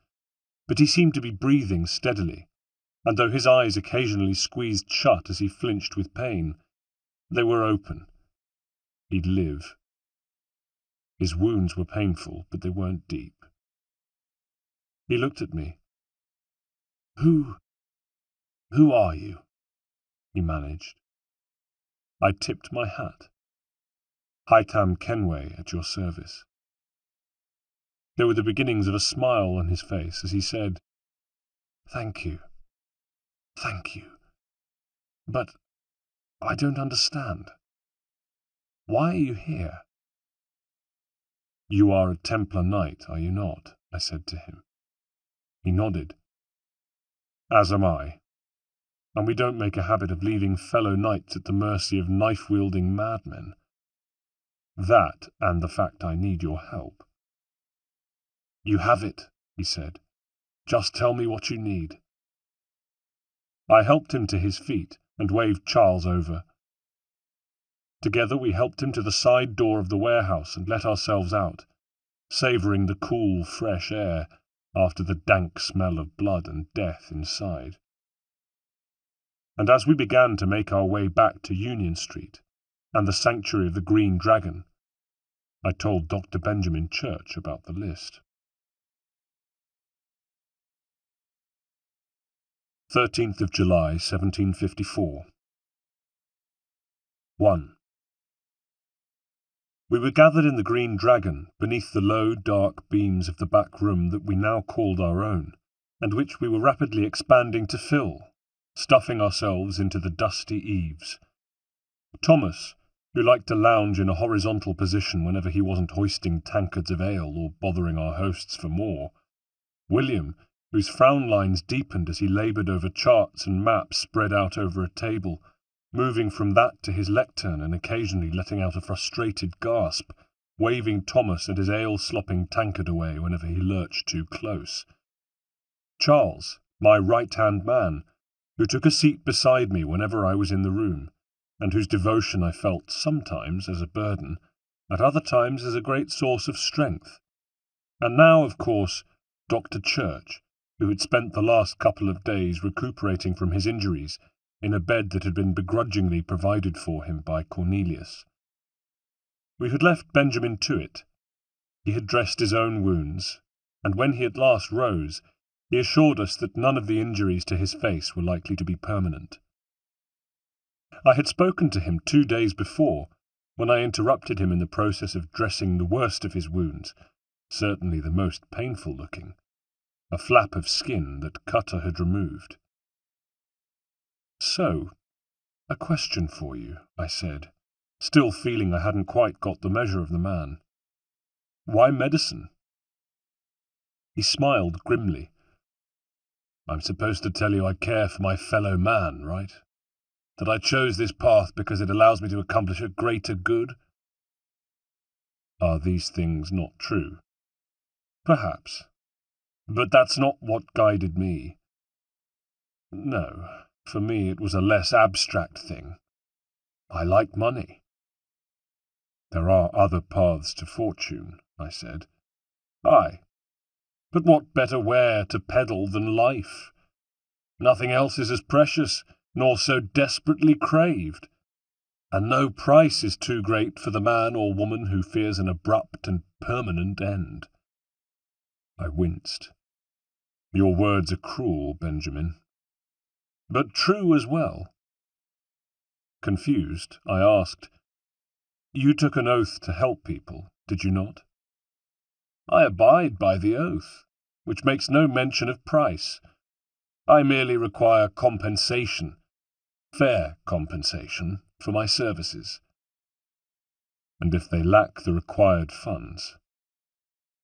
but he seemed to be breathing steadily, and though his eyes occasionally squeezed shut as he flinched with pain, they were open. He'd live. His wounds were painful, but they weren't deep. He looked at me. Who are you?" he managed. I tipped my hat. "Hightam Kenway, at your service." There were the beginnings of a smile on his face as he said, "Thank you. Thank you. But I don't understand. Why are you here?" "You are a Templar Knight, are you not?" I said to him. He nodded. "As am I. And we don't make a habit of leaving fellow knights at the mercy of knife-wielding madmen. That, and the fact I need your help." "You have it," he said. "Just tell me what you need." I helped him to his feet and waved Charles over. Together we helped him to the side door of the warehouse and let ourselves out, savouring the cool, fresh air after the dank smell of blood and death inside. And as we began to make our way back to Union Street and the sanctuary of the Green Dragon, I told Dr. Benjamin Church about the list. 13th of July, 1754. 1. We were gathered in the Green Dragon beneath the low, dark beams of the back room that we now called our own, and which we were rapidly expanding to fill, stuffing ourselves into the dusty eaves. Thomas, who liked to lounge in a horizontal position whenever he wasn't hoisting tankards of ale or bothering our hosts for more. William, whose frown lines deepened as he laboured over charts and maps spread out over a table, moving from that to his lectern and occasionally letting out a frustrated gasp, waving Thomas and his ale-slopping tankard away whenever he lurched too close. Charles, my right-hand man, who took a seat beside me whenever I was in the room, and whose devotion I felt sometimes as a burden, at other times as a great source of strength. And now, of course, Dr. Church, who had spent the last couple of days recuperating from his injuries in a bed that had been begrudgingly provided for him by Cornelius. We had left Benjamin to it. He had dressed his own wounds, and when he at last rose, he assured us that none of the injuries to his face were likely to be permanent. I had spoken to him 2 days before, when I interrupted him in the process of dressing the worst of his wounds, certainly the most painful-looking, a flap of skin that Cutter had removed. "So, a question for you," I said, still feeling I hadn't quite got the measure of the man. Why medicine? He smiled grimly. I'm supposed to tell you I care for my fellow man, right? That I chose this path because it allows me to accomplish a greater good? Are these things not true? Perhaps. But that's not what guided me. No, for me it was a less abstract thing. I like money. There are other paths to fortune, I said. Aye. But what better ware to peddle than life? Nothing else is as precious, nor so desperately craved. And no price is too great for the man or woman who fears an abrupt and permanent end. I winced. Your words are cruel, Benjamin. But true as well. Confused, I asked, You took an oath to help people, did you not? I abide by the oath, which makes no mention of price. I merely require compensation, fair compensation, for my services. And if they lack the required funds,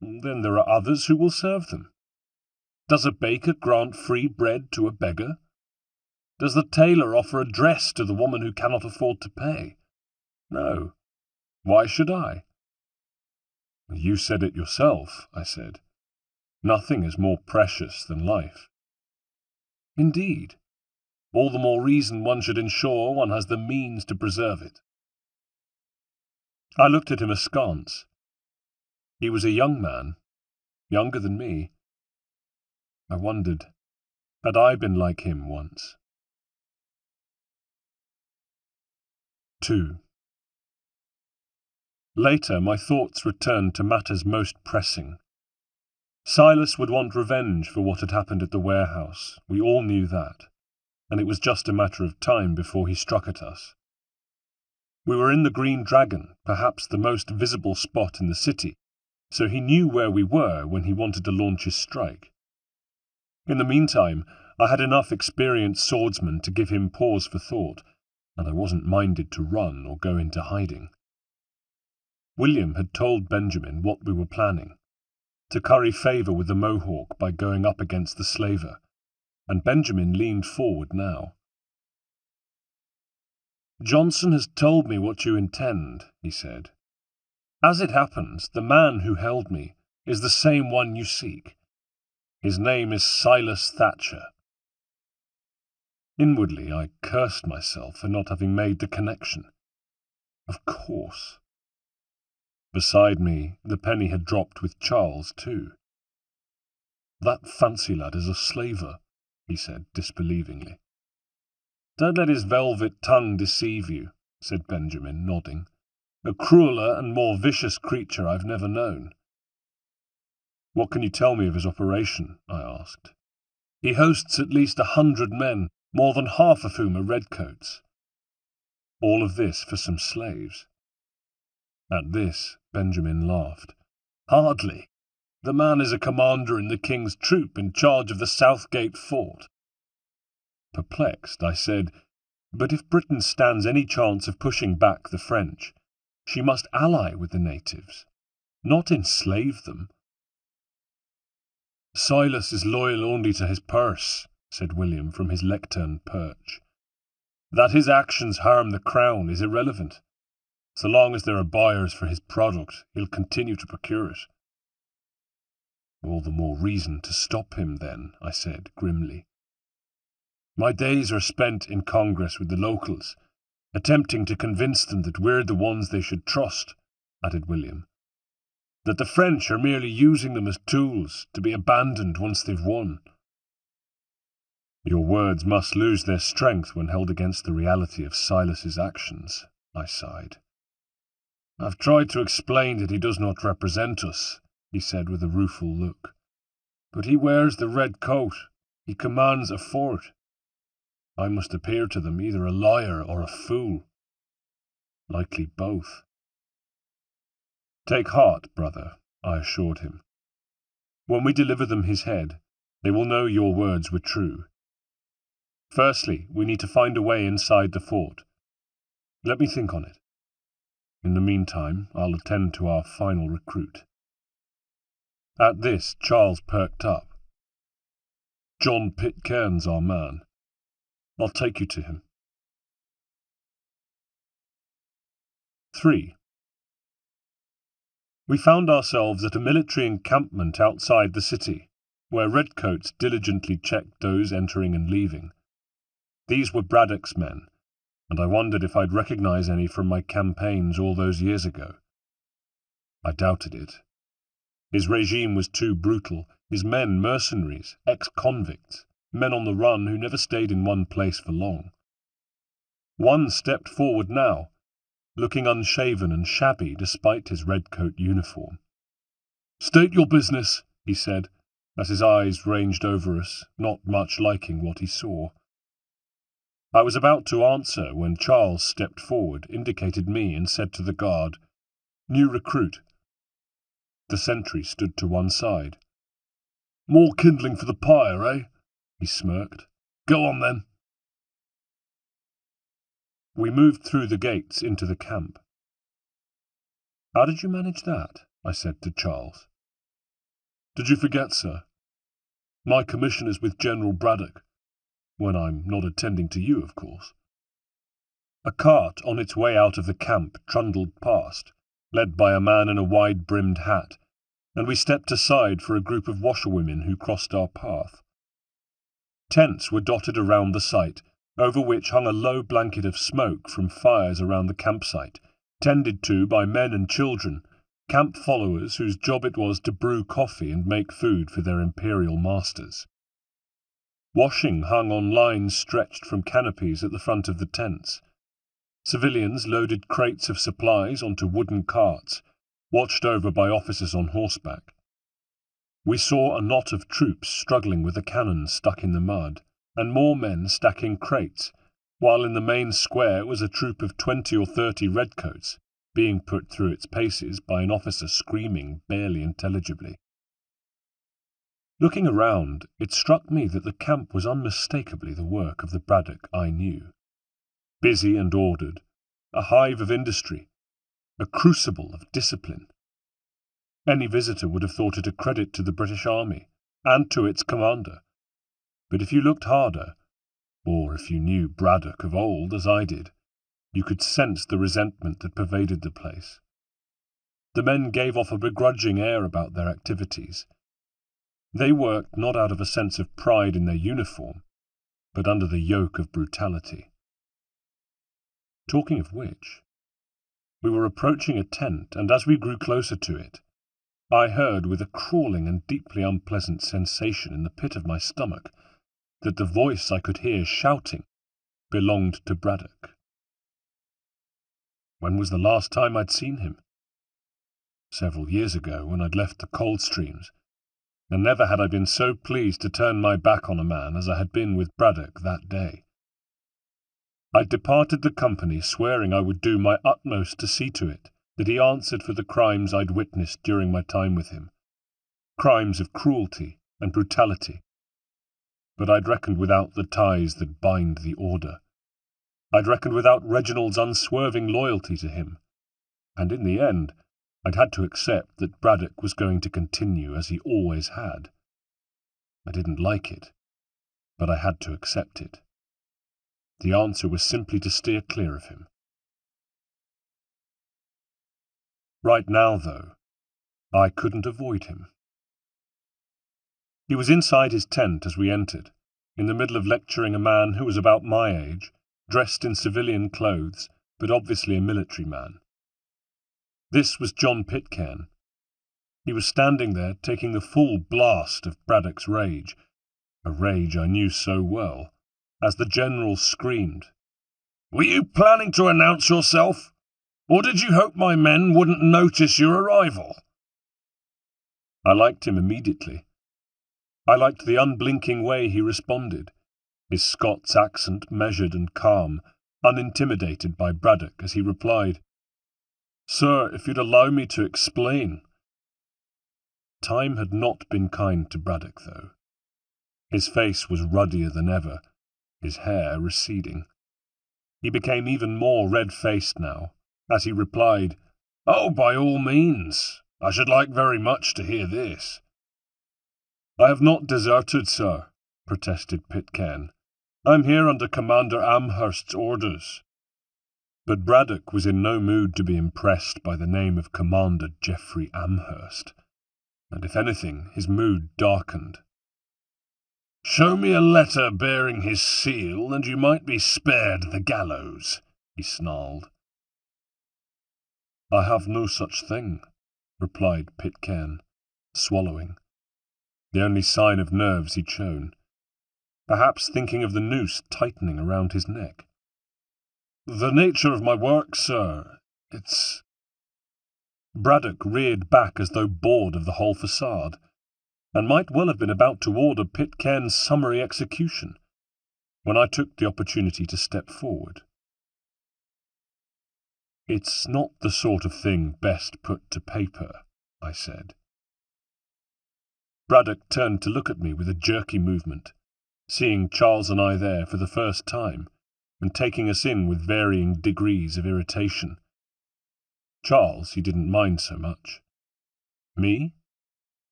then there are others who will serve them. Does a baker grant free bread to a beggar? Does the tailor offer a dress to the woman who cannot afford to pay? No. Why should I? You said it yourself, I said. Nothing is more precious than life. Indeed. All the more reason one should ensure one has the means to preserve it. I looked at him askance. He was a young man, younger than me. I wondered, had I been like him once? 2. Later, my thoughts returned to matters most pressing. Silas would want revenge for what had happened at the warehouse. We all knew that, and it was just a matter of time before he struck at us. We were in the Green Dragon, perhaps the most visible spot in the city, so he knew where we were when he wanted to launch his strike. In the meantime, I had enough experienced swordsmen to give him pause for thought, and I wasn't minded to run or go into hiding. William had told Benjamin what we were planning, to curry favour with the Mohawk by going up against the slaver, and Benjamin leaned forward now. Johnson has told me what you intend, he said. As it happens, the man who held me is the same one you seek. His name is Silas Thatcher. Inwardly, I cursed myself for not having made the connection. Of course. Beside me, the penny had dropped with Charles, too. That fancy lad is a slaver, he said disbelievingly. Don't let his velvet tongue deceive you, said Benjamin, nodding. A crueler and more vicious creature I've never known. What can you tell me of his operation? I asked. He hosts at least 100 men, more than half of whom are redcoats. All of this for some slaves. At this, Benjamin laughed. Hardly. The man is a commander in the king's troop in charge of the Southgate fort. Perplexed, I said, But if Britain stands any chance of pushing back the French, she must ally with the natives, not enslave them. Silas is loyal only to his purse, said William from his lectern perch. That his actions harm the crown is irrelevant. So long as there are buyers for his product, he'll continue to procure it. All the more reason to stop him, then, I said grimly. My days are spent in Congress with the locals, attempting to convince them that we're the ones they should trust, added William. That the French are merely using them as tools, to be abandoned once they've won. Your words must lose their strength when held against the reality of Silas's actions, I sighed. I've tried to explain that he does not represent us, he said with a rueful look. But he wears the red coat. He commands a fort. I must appear to them either a liar or a fool. Likely both. Take heart, brother, I assured him. When we deliver them his head, they will know your words were true. Firstly, we need to find a way inside the fort. Let me think on it. In the meantime, I'll attend to our final recruit. At this, Charles perked up. "John Pitcairn's our man. I'll take you to him." 3. We found ourselves at a military encampment outside the city, where redcoats diligently checked those entering and leaving. These were Braddock's men, and I wondered if I'd recognize any from my campaigns all those years ago. I doubted it. His regime was too brutal, his men mercenaries, ex-convicts, men on the run who never stayed in one place for long. One stepped forward now, looking unshaven and shabby despite his redcoat uniform. "State your business," he said, as his eyes ranged over us, not much liking what he saw. I was about to answer when Charles stepped forward, indicated me, and said to the guard, "New recruit." The sentry stood to one side. "More kindling for the pyre, eh?" he smirked. "Go on, then." We moved through the gates into the camp. "How did you manage that?" I said to Charles. "Did you forget, sir? My commission is with General Braddock, when I'm not attending to you, of course." A cart on its way out of the camp trundled past, led by a man in a wide-brimmed hat, and we stepped aside for a group of washerwomen who crossed our path. Tents were dotted around the site, over which hung a low blanket of smoke from fires around the campsite, tended to by men and children, camp followers whose job it was to brew coffee and make food for their imperial masters. Washing hung on lines stretched from canopies at the front of the tents. Civilians loaded crates of supplies onto wooden carts, watched over by officers on horseback. We saw a knot of troops struggling with a cannon stuck in the mud, and more men stacking crates, while in the main square was a troop of 20 or 30 redcoats, being put through its paces by an officer screaming barely intelligibly. Looking around, it struck me that the camp was unmistakably the work of the Braddock I knew. Busy and ordered, a hive of industry, a crucible of discipline. Any visitor would have thought it a credit to the British Army, and to its commander. But if you looked harder, or if you knew Braddock of old as I did, you could sense the resentment that pervaded the place. The men gave off a begrudging air about their activities. They worked not out of a sense of pride in their uniform, but under the yoke of brutality. Talking of which, we were approaching a tent, and as we grew closer to it, I heard with a crawling and deeply unpleasant sensation in the pit of my stomach that the voice I could hear shouting belonged to Braddock. When was the last time I'd seen him? Several years ago, when I'd left the Coldstreams, and never had I been so pleased to turn my back on a man as I had been with Braddock that day. I departed the company swearing I would do my utmost to see to it that he answered for the crimes I'd witnessed during my time with him, crimes of cruelty and brutality. But I'd reckoned without the ties that bind the order. I'd reckoned without Reginald's unswerving loyalty to him, and in the end I'd had to accept that Braddock was going to continue as he always had. I didn't like it, but I had to accept it. The answer was simply to steer clear of him. Right now, though, I couldn't avoid him. He was inside his tent as we entered, in the middle of lecturing a man who was about my age, dressed in civilian clothes, but obviously a military man. This was John Pitcairn. He was standing there taking the full blast of Braddock's rage, a rage I knew so well, as the General screamed, "Were you planning to announce yourself? Or did you hope my men wouldn't notice your arrival?" I liked him immediately. I liked the unblinking way he responded, his Scots accent measured and calm, unintimidated by Braddock as he replied, "Sir, if you'd allow me to explain." Time had not been kind to Braddock, though. His face was ruddier than ever, his hair receding. He became even more red-faced now, as he replied, "Oh, by all means. I should like very much to hear this." "I have not deserted, sir," protested Pitcairn. "I'm here under Commander Amherst's orders." But Braddock was in no mood to be impressed by the name of Commander Geoffrey Amherst, and if anything, his mood darkened. "Show me a letter bearing his seal, and you might be spared the gallows," he snarled. "I have no such thing," replied Pitcairn, swallowing, the only sign of nerves he'd shown, perhaps thinking of the noose tightening around his neck. "The nature of my work, sir, it's—" Braddock reared back as though bored of the whole facade, and might well have been about to order Pitcairn's summary execution, when I took the opportunity to step forward. "It's not the sort of thing best put to paper," I said. Braddock turned to look at me with a jerky movement, seeing Charles and I there for the first time, and taking us in with varying degrees of irritation. Charles he didn't mind so much. Me?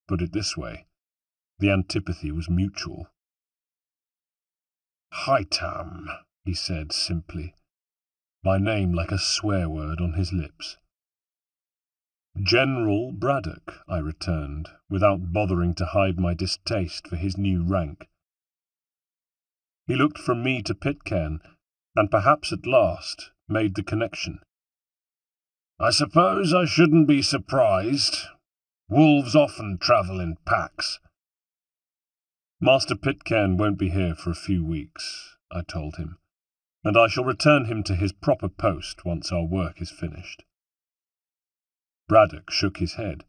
Put it this way, the antipathy was mutual. "Hightam," he said simply, my name like a swear word on his lips. "General Braddock," I returned, without bothering to hide my distaste for his new rank. He looked from me to Pitcairn, and perhaps at last made the connection. "I suppose I shouldn't be surprised. Wolves often travel in packs." "Master Pitcairn won't be here for a few weeks," I told him, "and I shall return him to his proper post once our work is finished." Braddock shook his head.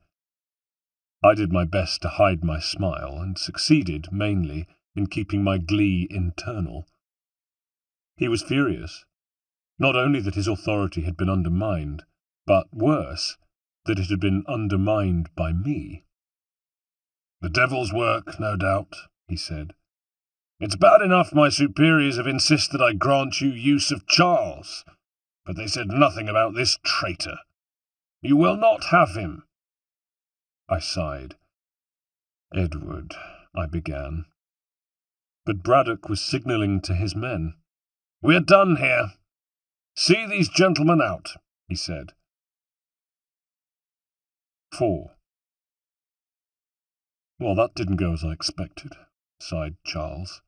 I did my best to hide my smile, and succeeded mainly in keeping my glee internal. He was furious, not only that his authority had been undermined, but, worse, that it had been undermined by me. "The devil's work, no doubt," he said. "It's bad enough my superiors have insisted I grant you use of Charles, but they said nothing about this traitor. You will not have him." I sighed. "Edward," I began. But Braddock was signalling to his men. "We're done here. See these gentlemen out," he said. 4. "Well, that didn't go as I expected," sighed Charles.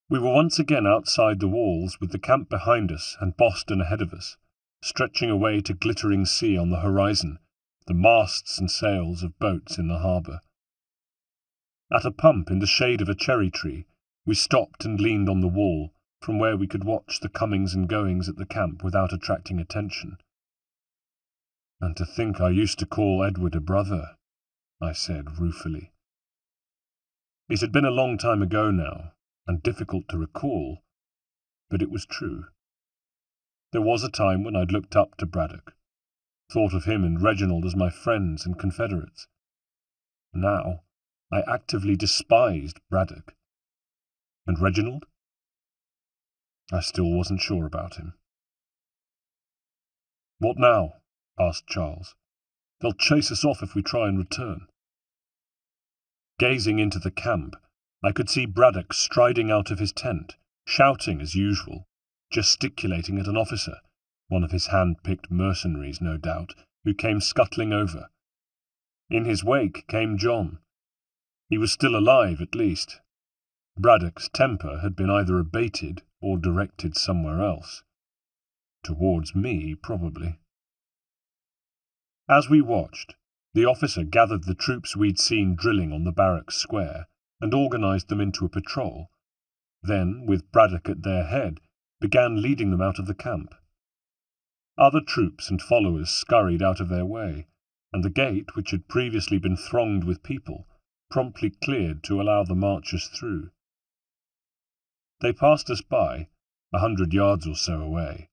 We were once again outside the walls, with the camp behind us and Boston ahead of us, stretching away to glittering sea on the horizon, the masts and sails of boats in the harbour. At a pump in the shade of a cherry tree, we stopped and leaned on the wall, from where we could watch the comings and goings at the camp without attracting attention. "And to think I used to call Edward a brother," I said ruefully. It had been a long time ago now, and difficult to recall, but it was true. There was a time when I'd looked up to Braddock, thought of him and Reginald as my friends and confederates. Now I actively despised Braddock. And Reginald? I still wasn't sure about him. "What now?" asked Charles. "They'll chase us off if we try and return." Gazing into the camp, I could see Braddock striding out of his tent, shouting as usual, gesticulating at an officer, one of his hand-picked mercenaries, no doubt, who came scuttling over. In his wake came John. He was still alive, at least. Braddock's temper had been either abated or directed somewhere else. Towards me, probably. As we watched, the officer gathered the troops we'd seen drilling on the barracks square and organised them into a patrol, then, with Braddock at their head, began leading them out of the camp. Other troops and followers scurried out of their way, and the gate, which had previously been thronged with people, promptly cleared to allow the marchers through. They passed us by, 100 yards or so away,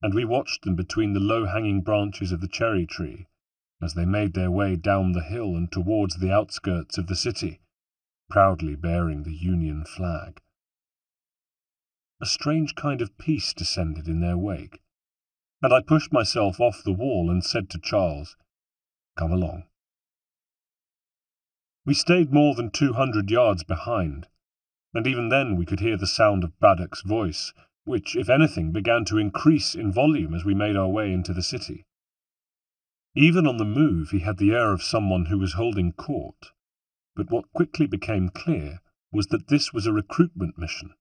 and we watched them between the low-hanging branches of the cherry tree as they made their way down the hill and towards the outskirts of the city, proudly bearing the Union flag. A strange kind of peace descended in their wake, and I pushed myself off the wall and said to Charles, Come along." We stayed more than 200 yards behind, and even then we could hear the sound of Braddock's voice, which, if anything, began to increase in volume as we made our way into the city. Even on the move he had the air of someone who was holding court, but what quickly became clear was that this was a recruitment mission.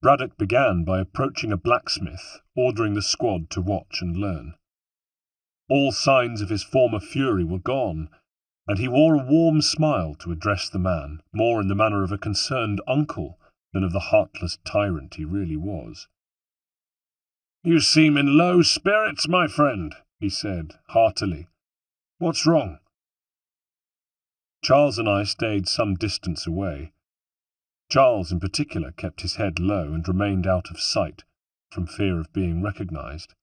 Braddock began by approaching a blacksmith, ordering the squad to watch and learn. All signs of his former fury were gone, and he wore a warm smile to address the man, more in the manner of a concerned uncle than of the heartless tyrant he really was. "You seem in low spirits, my friend," he said, heartily. "What's wrong?" Charles and I stayed some distance away. Charles, in particular, kept his head low and remained out of sight, from fear of being recognized.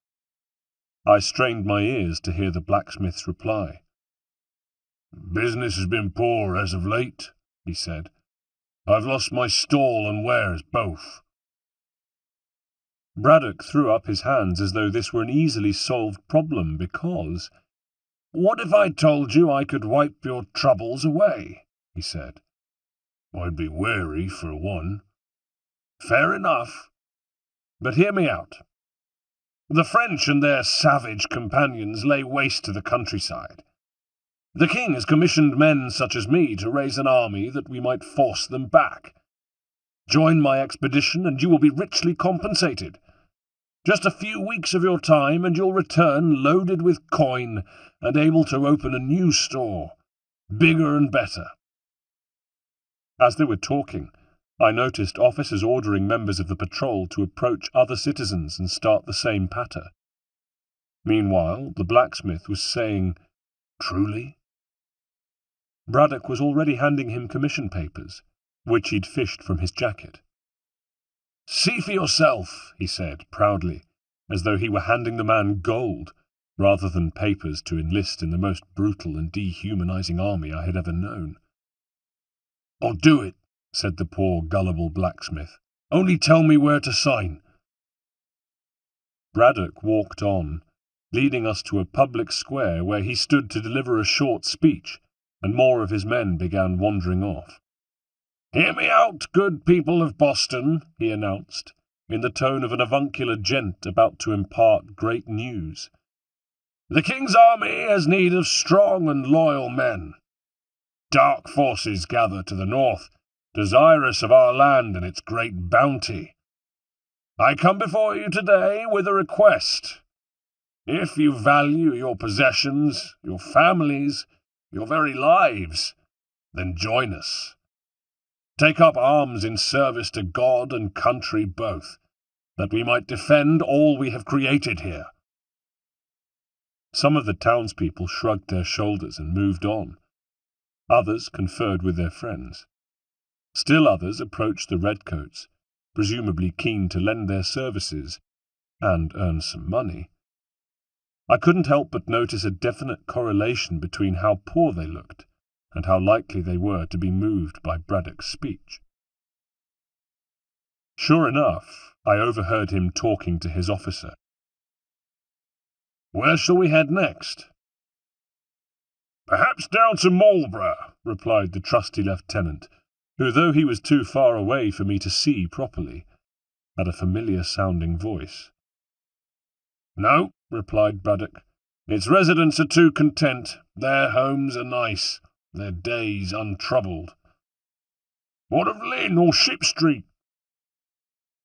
I strained my ears to hear the blacksmith's reply. "Business has been poor as of late," he said. "I've lost my stall and wares both." Braddock threw up his hands as though this were an easily solved problem because— "What if I told you I could wipe your troubles away?" he said. "I'd be wary, for one." "Fair enough. But hear me out. The French and their savage companions lay waste to the countryside. The king has commissioned men such as me to raise an army that we might force them back. Join my expedition and you will be richly compensated. Just a few weeks of your time and you'll return loaded with coin and able to open a new store, bigger and better." As they were talking, I noticed officers ordering members of the patrol to approach other citizens and start the same patter. Meanwhile, the blacksmith was saying, "Truly?" Braddock was already handing him commission papers, which he'd fished from his jacket. "See for yourself," he said, proudly, as though he were handing the man gold, rather than papers to enlist in the most brutal and dehumanizing army I had ever known. "I'll do it," said the poor, gullible blacksmith. "Only tell me where to sign." Braddock walked on, leading us to a public square where he stood to deliver a short speech, and more of his men began wandering off. "Hear me out, good people of Boston," he announced, in the tone of an avuncular gent about to impart great news. "The king's army has need of strong and loyal men. Dark forces gather to the north, desirous of our land and its great bounty. I come before you today with a request. If you value your possessions, your families, your very lives, then join us. Take up arms in service to God and country both, that we might defend all we have created here." Some of the townspeople shrugged their shoulders and moved on. Others conferred with their friends. Still others approached the redcoats, presumably keen to lend their services and earn some money. I couldn't help but notice a definite correlation between how poor they looked and how likely they were to be moved by Braddock's speech. Sure enough, I overheard him talking to his officer. "Where shall we head next?" "Perhaps down to Marlborough," replied the trusty lieutenant, who, though he was too far away for me to see properly, had a familiar-sounding voice. "No," replied Braddock. "Its residents are too content. Their homes are nice, their days untroubled." "What of Lynn or Ship Street?"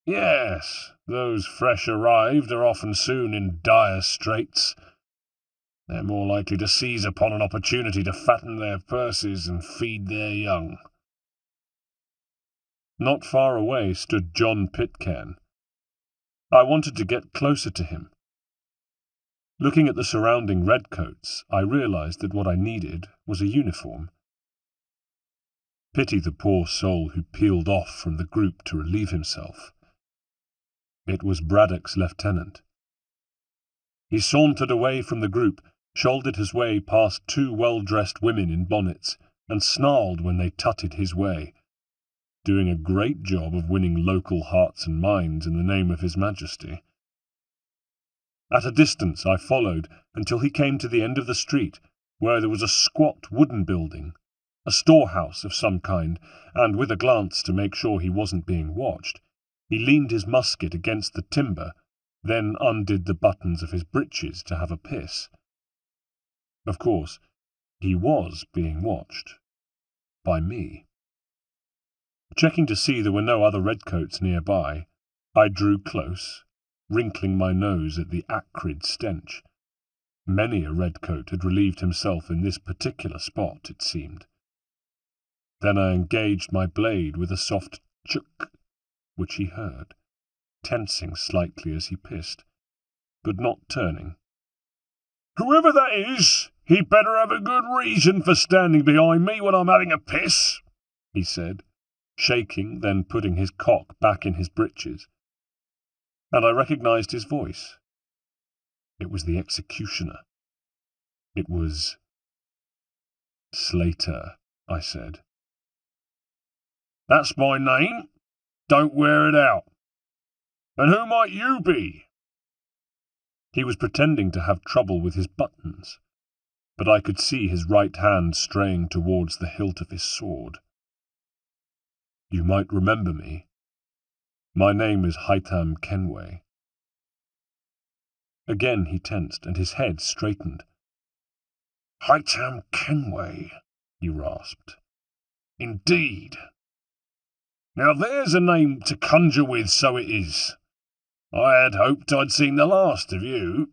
"Yes, those fresh arrived are often soon in dire straits. They're more likely to seize upon an opportunity to fatten their purses and feed their young." Not far away stood John Pitcairn. I wanted to get closer to him. Looking at the surrounding redcoats, I realized that what I needed was a uniform. Pity the poor soul who peeled off from the group to relieve himself. It was Braddock's lieutenant. He sauntered away from the group, shouldered his way past two well-dressed women in bonnets, and snarled when they tutted his way, doing a great job of winning local hearts and minds in the name of His Majesty. At a distance I followed until he came to the end of the street, where there was a squat wooden building, a storehouse of some kind, and with a glance to make sure he wasn't being watched, he leaned his musket against the timber, then undid the buttons of his breeches to have a piss. Of course, he was being watched. By me. Checking to see there were no other redcoats nearby, I drew close, wrinkling my nose at the acrid stench. Many a redcoat had relieved himself in this particular spot, it seemed. Then I engaged my blade with a soft chuk, which he heard, tensing slightly as he pissed, but not turning. "Whoever that is, he'd better have a good reason for standing behind me when I'm having a piss," he said, shaking, then putting his cock back in his breeches. And I recognized his voice. It was the executioner. It was Slater, I said. "That's my name. Don't wear it out. And who might you be?" He was pretending to have trouble with his buttons, but I could see his right hand straying towards the hilt of his sword. "You might remember me. My name is Hightam Kenway." Again he tensed, and his head straightened. "Hightam Kenway," he rasped. "Indeed. Now there's a name to conjure with, so it is. I had hoped I'd seen the last of you."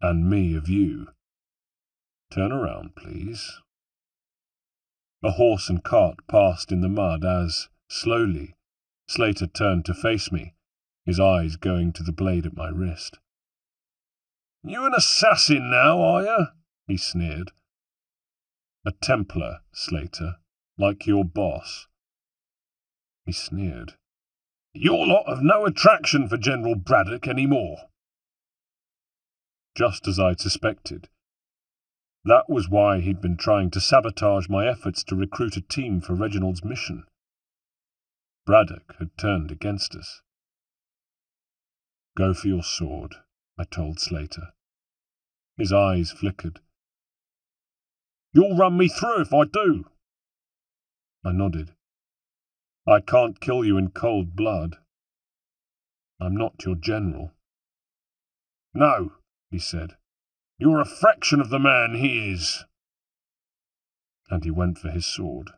"And me of you. Turn around, please." A horse and cart passed in the mud as, slowly, Slater turned to face me, his eyes going to the blade at my wrist. "You an assassin now, are you?" he sneered. "A Templar, Slater, like your boss." He sneered. "Your lot have no attraction for General Braddock any more." Just as I'd suspected. That was why he'd been trying to sabotage my efforts to recruit a team for Reginald's mission. Braddock had turned against us. "Go for your sword," I told Slater. His eyes flickered. "You'll run me through if I do." I nodded. "I can't kill you in cold blood. I'm not your general." "No," he said. "You're a fraction of the man he is." And he went for his sword.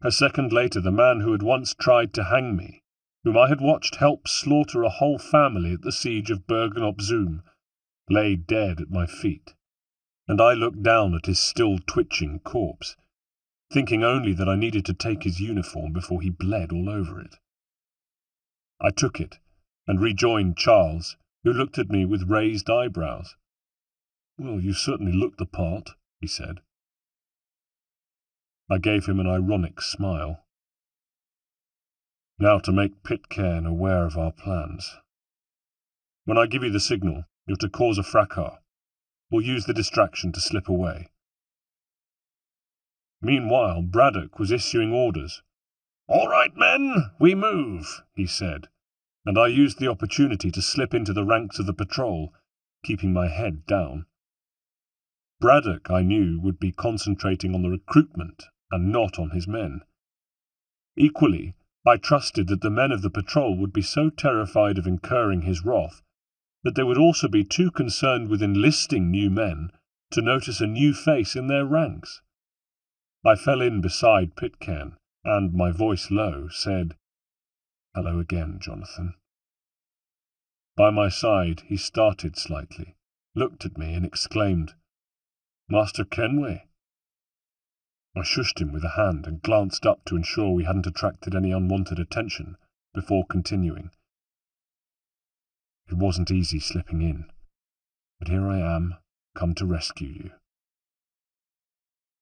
A second later, the man who had once tried to hang me, whom I had watched help slaughter a whole family at the siege of Bergen-op-Zoom, lay dead at my feet, and I looked down at his still twitching corpse, thinking only that I needed to take his uniform before he bled all over it. I took it, and rejoined Charles, who looked at me with raised eyebrows. "Well, you certainly look the part," he said. I gave him an ironic smile. "Now to make Pitcairn aware of our plans. When I give you the signal, you're to cause a fracas. We'll use the distraction to slip away." Meanwhile, Braddock was issuing orders. "All right, men, we move," he said, and I used the opportunity to slip into the ranks of the patrol, keeping my head down. Braddock, I knew, would be concentrating on the recruitment and not on his men. Equally, I trusted that the men of the patrol would be so terrified of incurring his wrath that they would also be too concerned with enlisting new men to notice a new face in their ranks. I fell in beside Pitcairn, and, my voice low, said, "Hello again, Jonathan." By my side he started slightly, looked at me, and exclaimed, "Master Kenway." I shushed him with a hand and glanced up to ensure we hadn't attracted any unwanted attention, before continuing. "It wasn't easy slipping in, but here I am, come to rescue you."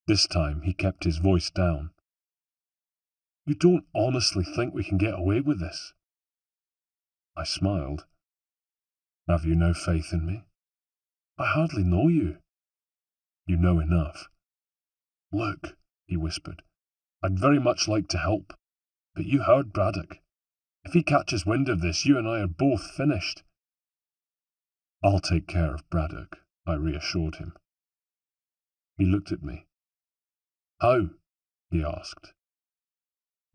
This time he kept his voice down. "You don't honestly think we can get away with this?" I smiled. "Have you no faith in me?" "I hardly know you." "You know enough." "Look," he whispered, "I'd very much like to help, but you heard Braddock. If he catches wind of this, you and I are both finished." "I'll take care of Braddock," I reassured him. He looked at me. "How?" he asked.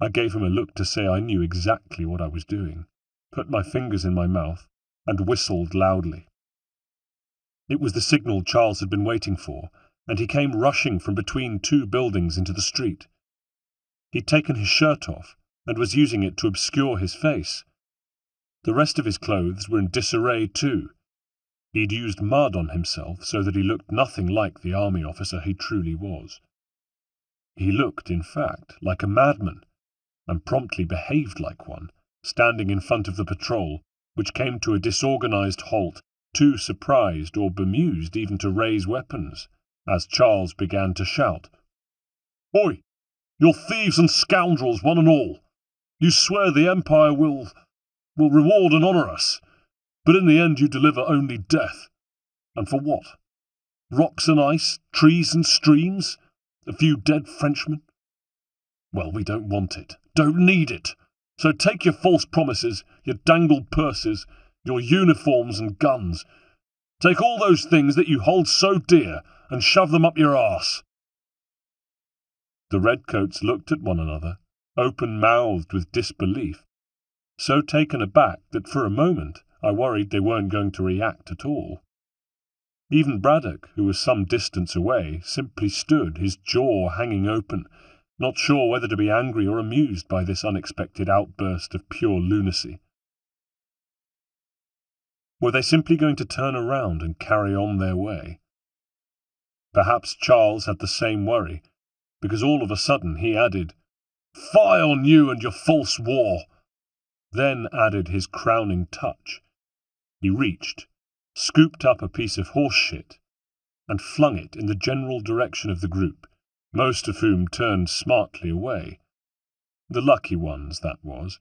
I gave him a look to say I knew exactly what I was doing, put my fingers in my mouth, and whistled loudly. It was the signal Charles had been waiting for, and he came rushing from between two buildings into the street. He'd taken his shirt off, and was using it to obscure his face. The rest of his clothes were in disarray too. He'd used mud on himself so that he looked nothing like the army officer he truly was. He looked, in fact, like a madman, and promptly behaved like one, standing in front of the patrol, which came to a disorganized halt, too surprised or bemused even to raise weapons, as Charles began to shout, "Oi! You're thieves and scoundrels, one and all! You swear the Empire will reward and honour us, but in the end you deliver only death. And for what? Rocks and ice, trees and streams, a few dead Frenchmen? Well, we don't want it, don't need it. So take your false promises, your dangled purses, your uniforms and guns. Take all those things that you hold so dear and shove them up your arse." The redcoats looked at one another, open-mouthed with disbelief, so taken aback that for a moment I worried they weren't going to react at all. Even Braddock, who was some distance away, simply stood, his jaw hanging open, not sure whether to be angry or amused by this unexpected outburst of pure lunacy. Were they simply going to turn around and carry on their way? Perhaps Charles had the same worry, because all of a sudden he added, "Fie on you and your false war!" Then added his crowning touch. He reached, scooped up a piece of horse shit, and flung it in the general direction of the group, most of whom turned smartly away. The lucky ones, that was.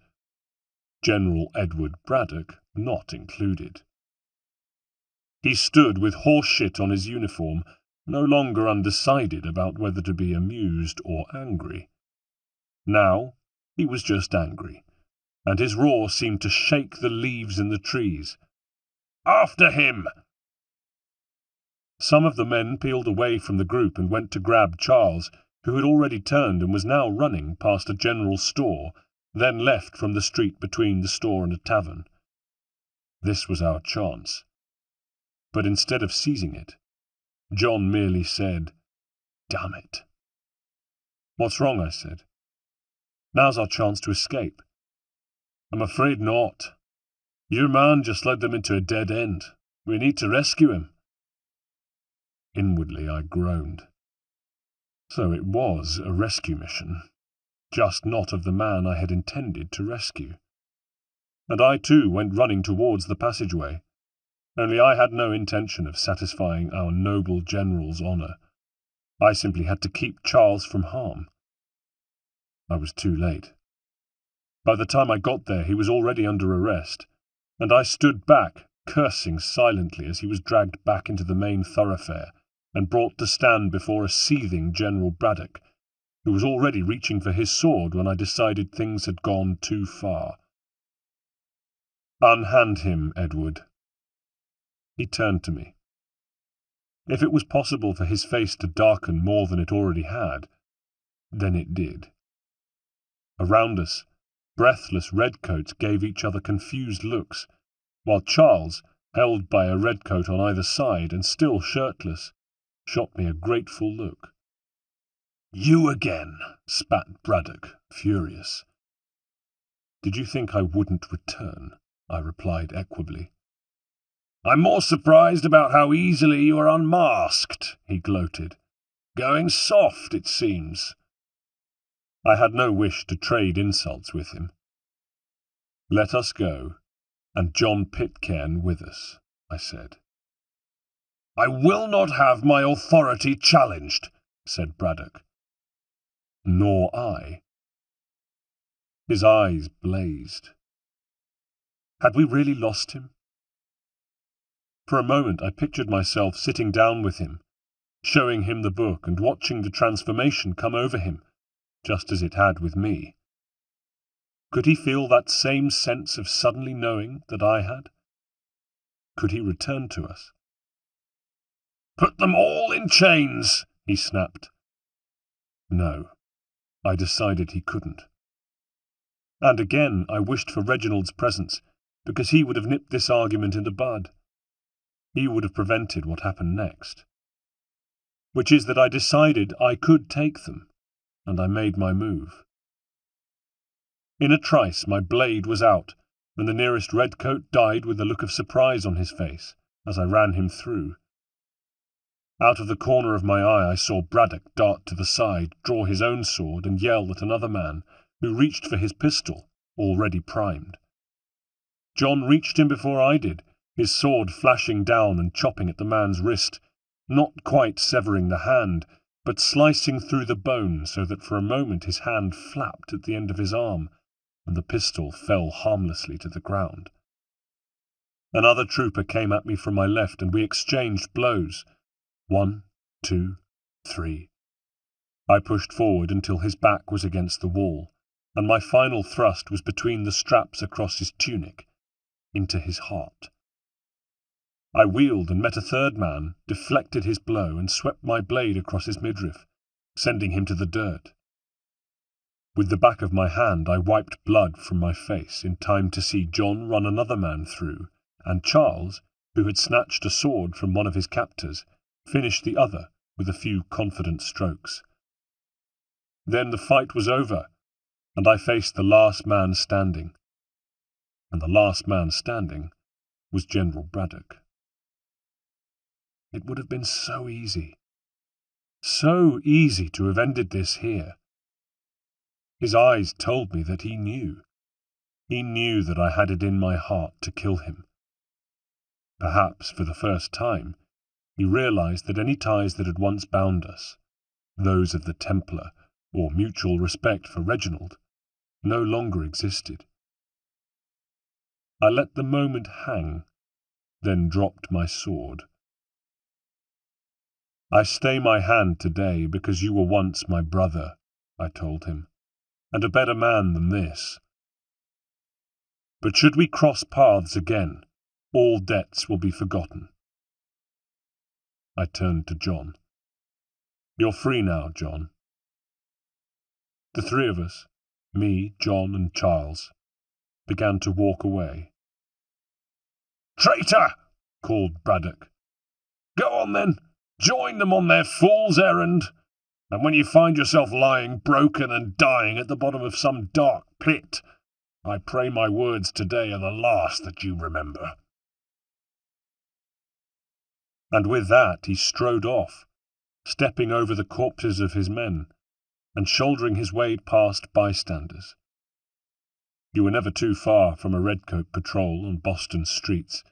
General Edward Braddock not included. He stood with horse shit on his uniform, no longer undecided about whether to be amused or angry. Now he was just angry, and his roar seemed to shake the leaves in the trees. "After him!" Some of the men peeled away from the group and went to grab Charles, who had already turned and was now running past a general store, then left from the street between the store and a tavern. This was our chance. But instead of seizing it, John merely said, "Damn it." "What's wrong?" I said. "Now's our chance to escape." "I'm afraid not. Your man just led them into a dead end. We need to rescue him." Inwardly I groaned. So it was a rescue mission, just not of the man I had intended to rescue. And I too went running towards the passageway, only I had no intention of satisfying our noble general's honour. I simply had to keep Charles from harm. I was too late. By the time I got there he was already under arrest, and I stood back, cursing silently as he was dragged back into the main thoroughfare and brought to stand before a seething General Braddock, who was already reaching for his sword when I decided things had gone too far. "Unhand him, Edward." He turned to me. If it was possible for his face to darken more than it already had, then it did. Around us, breathless redcoats gave each other confused looks, while Charles, held by a redcoat on either side and still shirtless, shot me a grateful look. "You again," spat Braddock, furious. "Did you think I wouldn't return?" I replied equably. "I'm more surprised about how easily you are unmasked," he gloated. "Going soft, it seems." I had no wish to trade insults with him. "Let us go, and John Pitcairn with us," I said. "I will not have my authority challenged," said Braddock. "Nor I." His eyes blazed. Had we really lost him? For a moment I pictured myself sitting down with him, showing him the book and watching the transformation come over him, just as it had with me. Could he feel that same sense of suddenly knowing that I had? Could he return to us? Put them all in chains, he snapped. No, I decided he couldn't. And again I wished for Reginald's presence, because he would have nipped this argument in the bud. He would have prevented what happened next. Which is that I decided I could take them, and I made my move. In a trice my blade was out, and the nearest redcoat died with a look of surprise on his face as I ran him through. Out of the corner of my eye I saw Braddock dart to the side, draw his own sword, and yell at another man, who reached for his pistol, already primed. John reached him before I did, his sword flashing down and chopping at the man's wrist, not quite severing the hand, but slicing through the bone so that for a moment his hand flapped at the end of his arm, and the pistol fell harmlessly to the ground. Another trooper came at me from my left, and we exchanged blows. 1, 2, 3. I pushed forward until his back was against the wall, and my final thrust was between the straps across his tunic, into his heart. I wheeled and met a third man, deflected his blow, and swept my blade across his midriff, sending him to the dirt. With the back of my hand I wiped blood from my face in time to see John run another man through, and Charles, who had snatched a sword from one of his captors, finished the other with a few confident strokes. Then the fight was over, and I faced the last man standing. And the last man standing was General Braddock. It would have been so easy to have ended this here. His eyes told me that he knew. He knew that I had it in my heart to kill him. Perhaps, for the first time, he realized that any ties that had once bound us, those of the Templar or mutual respect for Reginald, no longer existed. I let the moment hang, then dropped my sword. I stay my hand today because you were once my brother, I told him, and a better man than this. But should we cross paths again, all debts will be forgotten. I turned to John. You're free now, John. The three of us, me, John, and Charles, began to walk away. Traitor! Called Braddock. Go on then, join them on their fool's errand, and when you find yourself lying broken and dying at the bottom of some dark pit, I pray my words today are the last that you remember. And with that he strode off, stepping over the corpses of his men, and shouldering his way past bystanders. You were never too far from a redcoat patrol on Boston streets,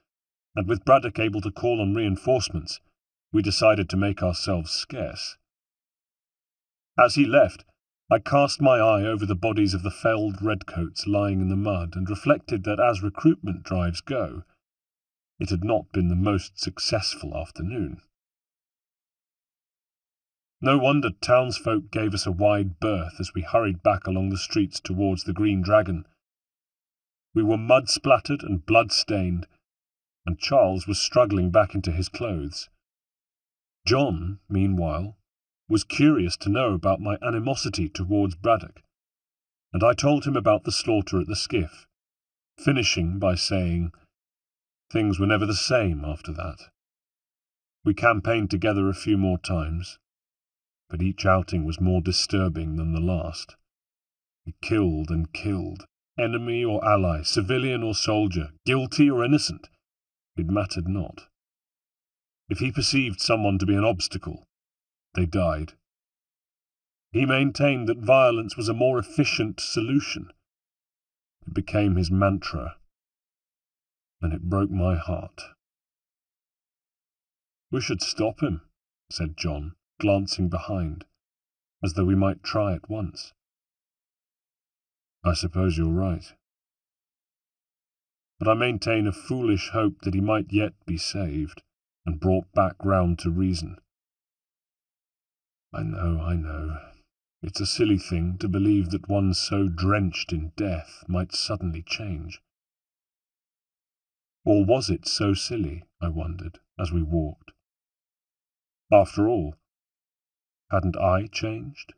and with Braddock able to call on reinforcements, we decided to make ourselves scarce. As he left, I cast my eye over the bodies of the felled redcoats lying in the mud and reflected that as recruitment drives go, it had not been the most successful afternoon. No wonder townsfolk gave us a wide berth as we hurried back along the streets towards the Green Dragon. We were mud-splattered and blood-stained, and Charles was struggling back into his clothes. John, meanwhile, was curious to know about my animosity towards Braddock, and I told him about the slaughter at the skiff, finishing by saying, things were never the same after that. We campaigned together a few more times, but each outing was more disturbing than the last. He killed and killed, enemy or ally, civilian or soldier, guilty or innocent. It mattered not. If he perceived someone to be an obstacle, they died. He maintained that violence was a more efficient solution. It became his mantra, and it broke my heart. We should stop him, said John, glancing behind, as though we might try at once. I suppose you're right. But I maintain a foolish hope that he might yet be saved, and brought back round to reason. I know. It's a silly thing to believe that one so drenched in death might suddenly change. Or was it so silly, I wondered, as we walked? After all, hadn't I changed?